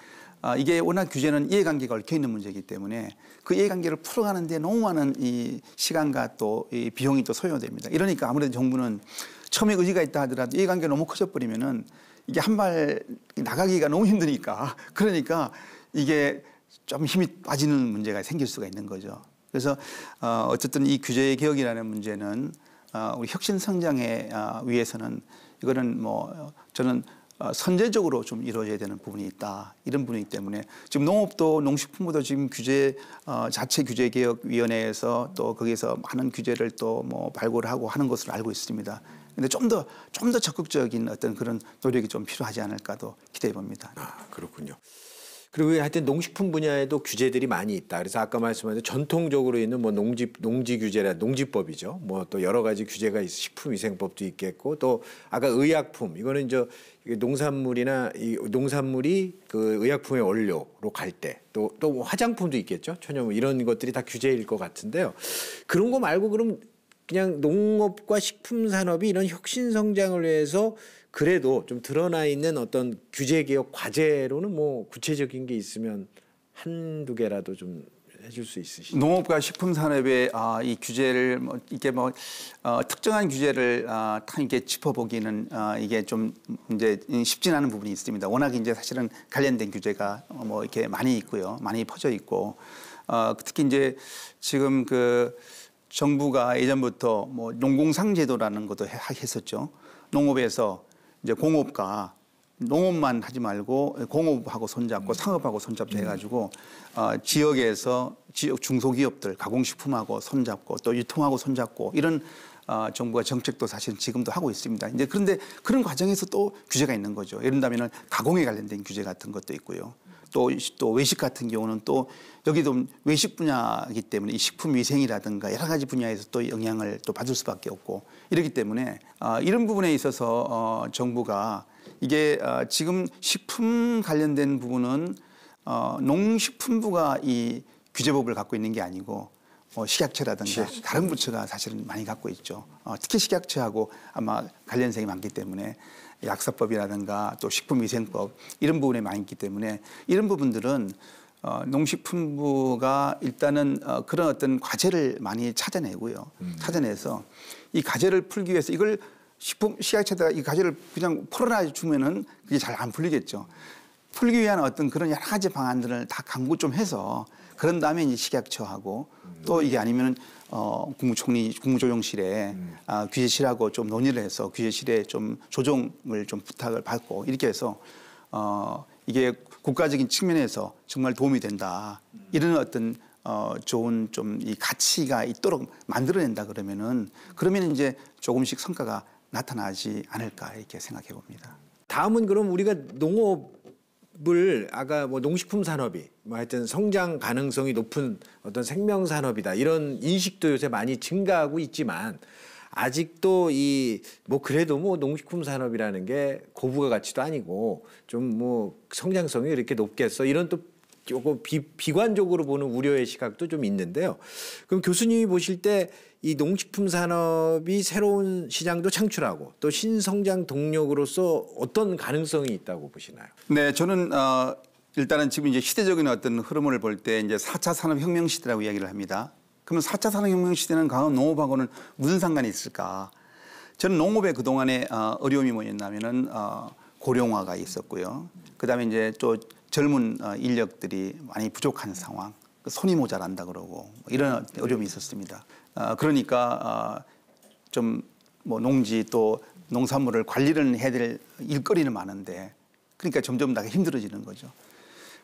이게 워낙 규제는 이해관계가 얽혀 있는 문제이기 때문에 그 이해관계를 풀어가는데 너무 많은 이 시간과 또 이 비용이 또 소요됩니다. 이러니까 아무래도 정부는 처음에 의지가 있다 하더라도 이해관계가 너무 커져버리면은 이게 한 발 나가기가 너무 힘드니까 그러니까 이게 좀 힘이 빠지는 문제가 생길 수가 있는 거죠. 그래서 어쨌든 이 규제 개혁이라는 문제는 우리 혁신 성장에 위해서는 이거는 뭐 저는 선제적으로 좀 이루어져야 되는 부분이 있다. 이런 부분이기 때문에 지금 농업도 농식품부도 지금 규제 자체 규제개혁위원회에서 또 거기에서 많은 규제를 또 뭐 발굴하고 하는 것으로 알고 있습니다. 근데 좀 더 적극적인 어떤 그런 노력이 좀 필요하지 않을까도 기대해 봅니다. 그렇군요. 그리고 하여튼 농식품 분야에도 규제들이 많이 있다. 그래서 아까 말씀하신 전통적으로 있는 뭐 농지 규제라 농지법이죠. 뭐 또 여러 가지 규제가 있어 식품위생법도 있겠고 또 아까 의약품 이거는 이제 농산물이나 이 농산물이 그 의약품의 원료로 갈 때 또 뭐 화장품도 있겠죠. 천연물 이런 것들이 다 규제일 것 같은데요. 그런 거 말고 그럼 그냥 농업과 식품 산업이 이런 혁신 성장을 위해서 그래도 좀 드러나 있는 어떤 규제 개혁 과제로는 뭐 구체적인 게 있으면 한두 개라도 좀 해줄 수 있으시죠? 농업과 식품 산업의 이 규제를 뭐 이게 뭐 특정한 규제를 다 이렇게 짚어보기는 이게 좀 이제 쉽진 않은 부분이 있습니다. 워낙 이제 사실은 관련된 규제가 뭐 이렇게 많이 있고요, 많이 퍼져 있고 특히 이제 지금 그 정부가 예전부터 뭐 농공상제도라는 것도 했었죠. 농업에서 이제 공업과 농업만 하지 말고 공업하고 손잡고 상업하고 손잡자 해가지고 지역에서 지역 중소기업들 가공식품하고 손잡고 또 유통하고 손잡고 이런 정부가 정책도 사실 지금도 하고 있습니다. 이제 그런데 그런 과정에서 또 규제가 있는 거죠. 예를 들면은 가공에 관련된 규제 같은 것도 있고요. 또 외식 같은 경우는 또 여기도 외식 분야이기 때문에 이 식품 위생이라든가 여러 가지 분야에서 또 영향을 또 받을 수밖에 없고 이렇기 때문에 이런 부분에 있어서 정부가 이게 지금 식품 관련된 부분은 농식품부가 이 규제법을 갖고 있는 게 아니고 식약처라든가 다른 부처가 사실은 많이 갖고 있죠. 특히 식약처하고 아마 관련성이 많기 때문에 약사법이라든가 또 식품위생법 이런 부분에 많이 있기 때문에 이런 부분들은 농식품부가 일단은 그런 어떤 과제를 많이 찾아내고요. 찾아내서 이 과제를 풀기 위해서 이걸 식약처에다가 이 과제를 그냥 풀어놔 주면은 그게 잘 안 풀리겠죠. 풀기 위한 어떤 그런 여러 가지 방안들을 다 강구 좀 해서 그런 다음에 이제 식약처하고 또 이게 아니면은 국무조정실에 규제실하고 좀 논의를 해서 규제실에 좀 조정을 좀 부탁을 받고 이렇게 해서 이게 국가적인 측면에서 정말 도움이 된다. 이런 어떤 좋은 좀 이 가치가 있도록 만들어낸다 그러면 이제 조금씩 성과가 나타나지 않을까 이렇게 생각해 봅니다. 다음은 그럼 우리가 농업을 아까 뭐 농식품 산업이 뭐 하여튼 성장 가능성이 높은 어떤 생명 산업이다 이런 인식도 요새 많이 증가하고 있지만 아직도 이 뭐 그래도 뭐 농식품 산업이라는 게 고부가 가치도 아니고 좀 뭐 성장성이 이렇게 높겠어 이런 또 조금 비관적으로 보는 우려의 시각도 좀 있는데요. 그럼 교수님이 보실 때 이 농식품 산업이 새로운 시장도 창출하고 또 신성장 동력으로서 어떤 가능성이 있다고 보시나요? 네, 저는 일단은 지금 이제 시대적인 어떤 흐름을 볼 때 이제 4차 산업혁명 시대라고 이야기를 합니다. 그러면 4차 산업혁명 시대는 과연 농업하고는 무슨 상관이 있을까? 저는 농업의 그동안의 어려움이 뭐였냐면은 고령화가 있었고요. 그다음에 이제 또 젊은 인력들이 많이 부족한 상황, 손이 모자란다 그러고 이런 어려움이 있었습니다. 그러니까 좀 뭐 농지 또 농산물을 관리를 해야 될 일거리는 많은데 그러니까 점점 다 힘들어지는 거죠.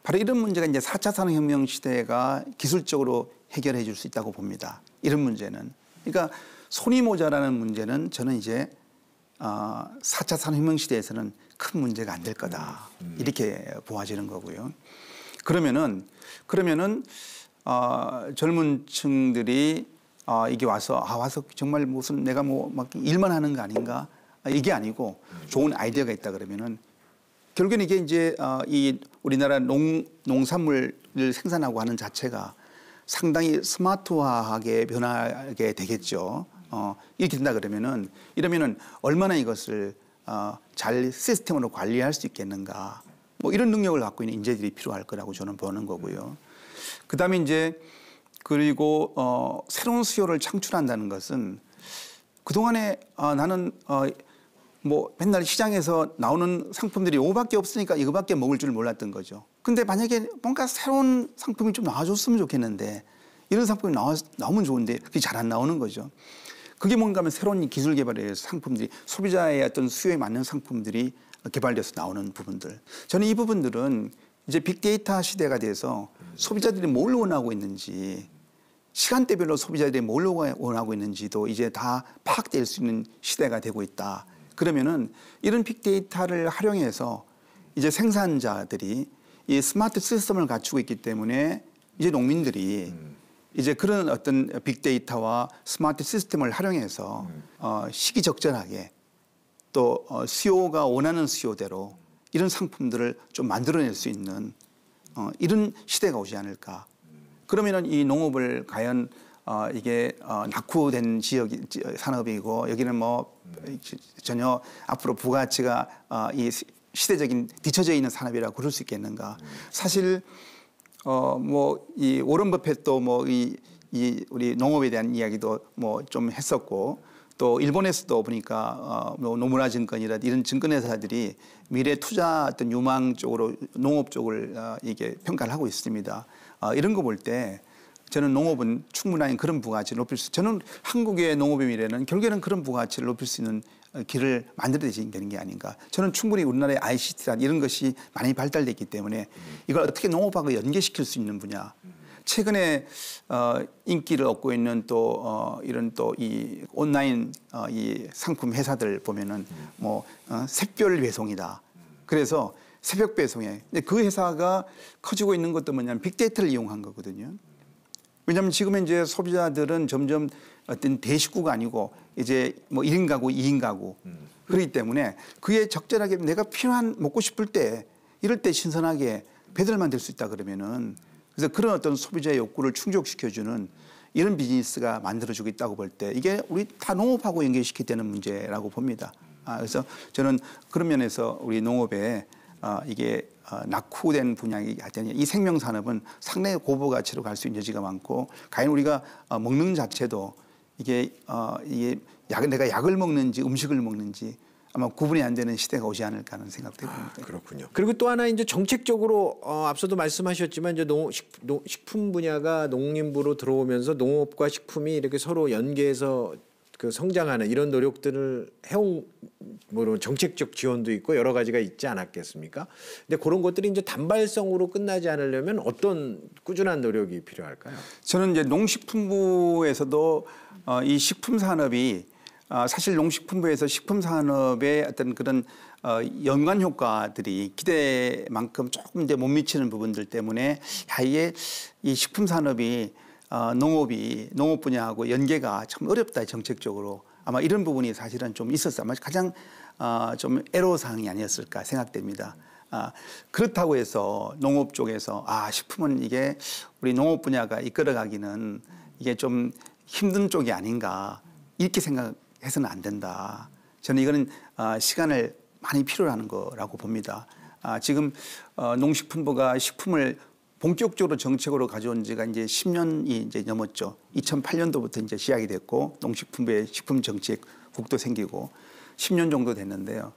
바로 이런 문제가 이제 4차 산업혁명 시대가 기술적으로 해결해 줄 수 있다고 봅니다. 이런 문제는. 그러니까 손이 모자라는 문제는 저는 이제 4차 산업혁명 시대에서는 큰 문제가 안 될 거다. 이렇게 보아지는 거고요. 그러면은 젊은 층들이 이게 와서 정말 무슨 내가 뭐 막 일만 하는 거 아닌가? 이게 아니고 좋은 아이디어가 있다 그러면은 결국엔 이게 이제 이 우리나라 농산물을 생산하고 하는 자체가 상당히 스마트화하게 변하게 되겠죠. 이렇게 된다 그러면은 이러면은 얼마나 이것을 잘 시스템으로 관리할 수 있겠는가. 뭐 이런 능력을 갖고 있는 인재들이 필요할 거라고 저는 보는 거고요. 그다음에 이제 그리고 새로운 수요를 창출한다는 것은 그동안에 나는 뭐 맨날 시장에서 나오는 상품들이 이거밖에 없으니까 이거밖에 먹을 줄 몰랐던 거죠. 근데 만약에 뭔가 새로운 상품이 좀 나와줬으면 좋겠는데 이런 상품이 나오면 좋은데 그게 잘 안 나오는 거죠. 그게 뭔가 하면 새로운 기술 개발에 의해서 상품들이 소비자의 어떤 수요에 맞는 상품들이 개발돼서 나오는 부분들. 저는 이 부분들은 이제 빅데이터 시대가 돼서 소비자들이 뭘 원하고 있는지 시간대별로 소비자들이 뭘 원하고 있는지도 이제 다 파악될 수 있는 시대가 되고 있다. 그러면은 이런 빅데이터를 활용해서 이제 생산자들이 이 스마트 시스템을 갖추고 있기 때문에 이제 농민들이 이제 그런 어떤 빅데이터와 스마트 시스템을 활용해서 시기적절하게 또 수요가 원하는 수요대로 이런 상품들을 좀 만들어낼 수 있는 이런 시대가 오지 않을까. 그러면은 이 농업을 과연 이게 낙후된 지역 산업이고 여기는 뭐 전혀 앞으로 부가가치가 이 시대적인 뒤처져 있는 산업이라고 그럴 수 있겠는가. 사실 뭐 이 워런 버핏도 뭐 이 우리 농업에 대한 이야기도 뭐 좀 했었고 또 일본에서도 보니까 뭐 노무라 증권이라 이런 증권회사들이 미래 투자 어떤 유망 쪽으로 농업 쪽을 이게 평가를 하고 있습니다. 이런 거 볼 때 저는 농업은 충분한 그런 부가가치를 높일 수, 저는 한국의 농업의 미래는 결국에는 그런 부가가치를 높일 수 있는 길을 만들어야 되는 게 아닌가. 저는 충분히 우리나라의 ICT란 이런 것이 많이 발달됐기 때문에 이걸 어떻게 농업하고 연계시킬 수 있는 분야. 최근에 인기를 얻고 있는 또 이런 또 이 온라인 이 상품 회사들 보면은 뭐 샛별 배송이다. 그래서 새벽 배송에. 근데 그 회사가 커지고 있는 것도 뭐냐면 빅데이터를 이용한 거거든요. 왜냐하면 지금 이제 소비자들은 점점 어떤 대식구가 아니고 이제 뭐 1인 가구, 2인 가구 그렇기 때문에 그에 적절하게 내가 필요한 먹고 싶을 때 이럴 때 신선하게 배달만 될 수 있다 그러면은 그래서 그런 어떤 소비자의 욕구를 충족시켜주는 이런 비즈니스가 만들어지고 있다고 볼 때 이게 우리 다 농업하고 연결시켜야 되는 문제라고 봅니다. 그래서 저는 그런 면에서 우리 농업에 이게 낙후된 분야이기 때문에 이 생명산업은 상당히 고부 가치로 갈 수 있는 여지가 많고 과연 우리가 먹는 자체도 이게 내가 약을 먹는지 음식을 먹는지 아마 구분이 안 되는 시대가 오지 않을까 하는 생각도 해봅니다. 그렇군요. 그리고 또 하나 이제 정책적으로 앞서도 말씀하셨지만 이제 식품 분야가 농림부로 들어오면서 농업과 식품이 이렇게 서로 연계해서 그 성장하는 이런 노력들을 해온 뭐 정책적 지원도 있고 여러 가지가 있지 않았겠습니까? 근데 그런 것들이 이제 단발성으로 끝나지 않으려면 어떤 꾸준한 노력이 필요할까요? 저는 이제 농식품부에서도 이 식품 산업이 사실 농식품부에서 식품 산업의 어떤 그런 연관 효과들이 기대만큼 조금 이제 못 미치는 부분들 때문에 이게 이 식품 산업이 농업 분야하고 연계가 참 어렵다 정책적으로 아마 이런 부분이 사실은 좀 있었어요. 아마 가장 좀 애로사항이 아니었을까 생각됩니다. 그렇다고 해서 농업 쪽에서 식품은 이게 우리 농업 분야가 이끌어가기는 이게 좀 힘든 쪽이 아닌가 이렇게 생각해서는 안 된다. 저는 이거는 시간을 많이 필요로 하는 거라고 봅니다. 지금 농식품부가 식품을 본격적으로 정책으로 가져온 지가 이제 10년이 이제 넘었죠. 2008년도부터 이제 시작이 됐고 농식품부의 식품정책국도 생기고 10년 정도 됐는데요.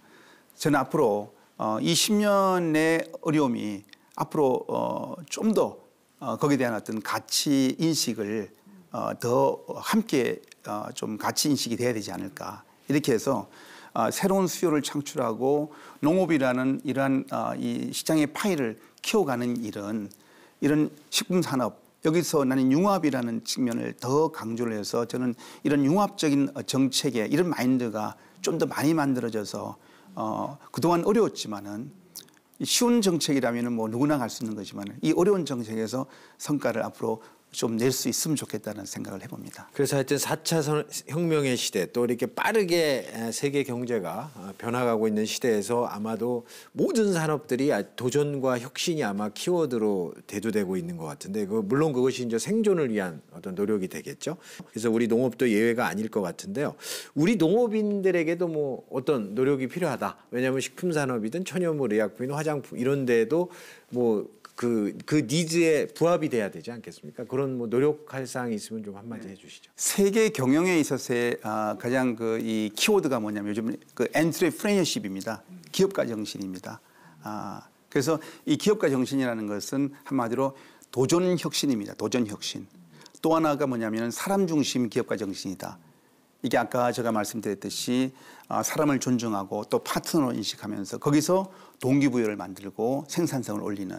저는 앞으로 이 10년의 어려움이 앞으로 좀 더 거기에 대한 어떤 가치 인식을 더 함께 좀 가치 인식이 돼야 되지 않을까 이렇게 해서 새로운 수요를 창출하고 농업이라는 이러한 이 시장의 파이를 키워가는 이런 식품 산업 여기서 나는 융합이라는 측면을 더 강조를 해서 저는 이런 융합적인 정책에 이런 마인드가 좀 더 많이 만들어져서 그동안 어려웠지만은 쉬운 정책이라면은 뭐 누구나 갈 수 있는 거지만 이 어려운 정책에서 성과를 앞으로 좀 낼 수 있으면 좋겠다는 생각을 해봅니다. 그래서 하여튼 4차 혁명의 시대 또 이렇게 빠르게 세계 경제가 변화가고 있는 시대에서 아마도 모든 산업들이 도전과 혁신이 아마 키워드로 대두되고 있는 것 같은데 물론 그것이 이제 생존을 위한 어떤 노력이 되겠죠. 그래서 우리 농업도 예외가 아닐 것 같은데요. 우리 농업인들에게도 뭐 어떤 노력이 필요하다. 왜냐하면 식품 산업이든 천연물 의약품이든 화장품 이런 데도 뭐 그 니즈에 부합이 돼야 되지 않겠습니까? 그런 뭐 노력할 사항이 있으면 좀 한마디 해주시죠. 세계 경영에 있어서의 가장 이 키워드가 뭐냐면 요즘 엔트레프레너십입니다. 기업가 정신입니다. 그래서 이 기업가 정신이라는 것은 한마디로 도전 혁신입니다. 도전 혁신. 또 하나가 뭐냐면 사람 중심 기업가 정신이다. 이게 아까 제가 말씀드렸듯이 사람을 존중하고 또 파트너로 인식하면서 거기서 동기부여를 만들고 생산성을 올리는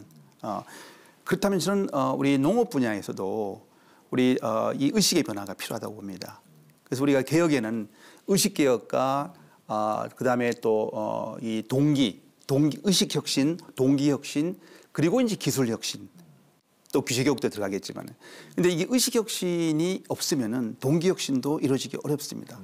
그렇다면 저는 우리 농업 분야에서도 우리 이 의식의 변화가 필요하다고 봅니다. 그래서 우리가 개혁에는 의식 개혁과 그다음에 또 이 동기 의식 혁신, 동기 혁신 그리고 이제 기술 혁신 또 규제 개혁도 들어가겠지만 근데 이게 의식 혁신이 없으면은 동기 혁신도 이루어지기 어렵습니다.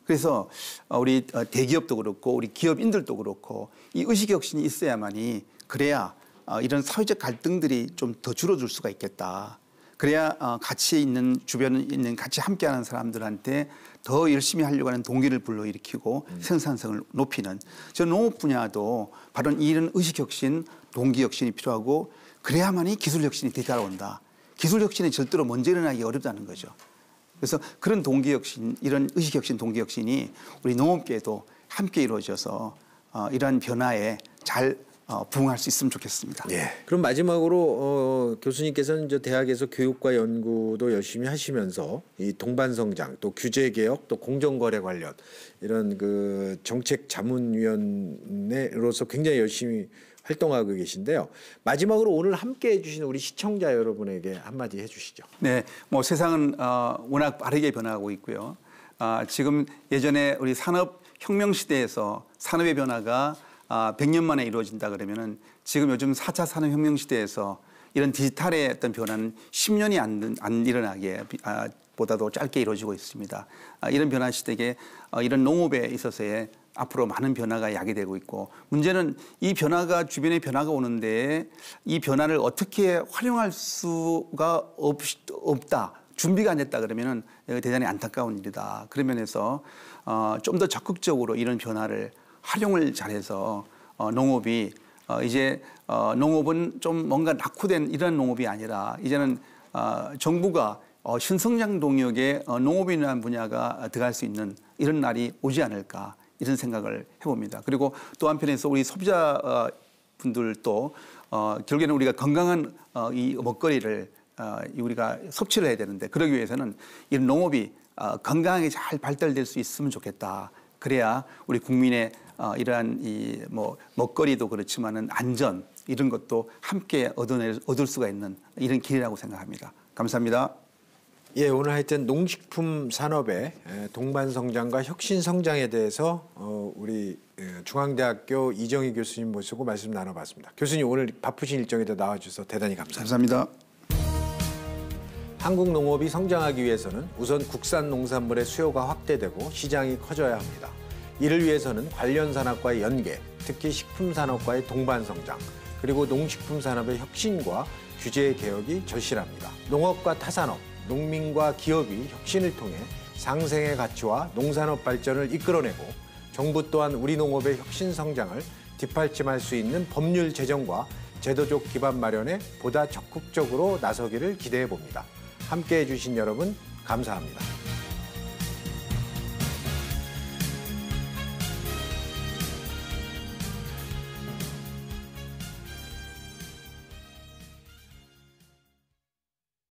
그래서 우리 대기업도 그렇고 우리 기업인들도 그렇고 이 의식 혁신이 있어야만이 그래야 이런 사회적 갈등들이 좀 더 줄어들 수가 있겠다. 그래야 같이 있는 주변에 있는 같이 함께하는 사람들한테 더 열심히 하려고 하는 동기를 불러일으키고 생산성을 높이는 저 농업 분야도 바로 이런 의식혁신, 동기혁신이 필요하고 그래야만이 기술혁신이 뒤따라온다. 기술혁신이 절대로 먼저 일어나기 어렵다는 거죠. 그래서 그런 동기혁신, 이런 의식혁신, 동기혁신이 우리 농업계에도 함께 이루어져서 이러한 변화에 잘 부응할 수 있으면 좋겠습니다. 예. 그럼 마지막으로 교수님께서는 이제 대학에서 교육과 연구도 열심히 하시면서 이 동반 성장, 또 규제 개혁, 또 공정거래 관련 이런 그 정책 자문위원회로서 굉장히 열심히 활동하고 계신데요. 마지막으로 오늘 함께해 주신 우리 시청자 여러분에게 한마디 해주시죠. 네, 뭐 세상은 워낙 빠르게 변화하고 있고요. 지금 예전에 우리 산업 혁명 시대에서 산업의 변화가 100년 만에 이루어진다 그러면은 지금 요즘 4차 산업혁명 시대에서 이런 디지털의 어떤 변화는 10년이 안 일어나게 보다도 짧게 이루어지고 있습니다. 이런 변화 시대에 이런 농업에 있어서의 앞으로 많은 변화가 야기되고 있고 문제는 이 변화가 주변에 변화가 오는데 이 변화를 어떻게 활용할 수가 없다. 준비가 안 됐다 그러면은 대단히 안타까운 일이다. 그런 면에서 좀 더 적극적으로 이런 변화를 활용을 잘해서 농업이 이제 농업은 좀 뭔가 낙후된 이런 농업이 아니라 이제는 정부가 신성장 동역에 농업이라는 분야가 들어갈 수 있는 이런 날이 오지 않을까 이런 생각을 해봅니다. 그리고 또 한편에서 우리 소비자 분들도 결국에는 우리가 건강한 이 먹거리를 우리가 섭취를 해야 되는데 그러기 위해서는 이 농업이 건강하게 잘 발달될 수 있으면 좋겠다. 그래야 우리 국민의 이러한 이 뭐 먹거리도 그렇지만은 안전 이런 것도 함께 얻을 수가 있는 이런 길이라고 생각합니다. 감사합니다. 예, 오늘 하여튼 농식품 산업의 동반 성장과 혁신 성장에 대해서 우리 중앙대학교 이정희 교수님 모시고 말씀 나눠봤습니다. 교수님 오늘 바쁘신 일정에도 나와주셔서 대단히 감사합니다. 감사합니다. 한국 농업이 성장하기 위해서는 우선 국산 농산물의 수요가 확대되고 시장이 커져야 합니다. 이를 위해서는 관련 산업과의 연계, 특히 식품 산업과의 동반 성장, 그리고 농식품 산업의 혁신과 규제 개혁이 절실합니다. 농업과 타산업, 농민과 기업이 혁신을 통해 상생의 가치와 농산업 발전을 이끌어내고 정부 또한 우리 농업의 혁신 성장을 뒷받침할 수 있는 법률 제정과 제도적 기반 마련에 보다 적극적으로 나서기를 기대해 봅니다. 함께해 주신 여러분 감사합니다.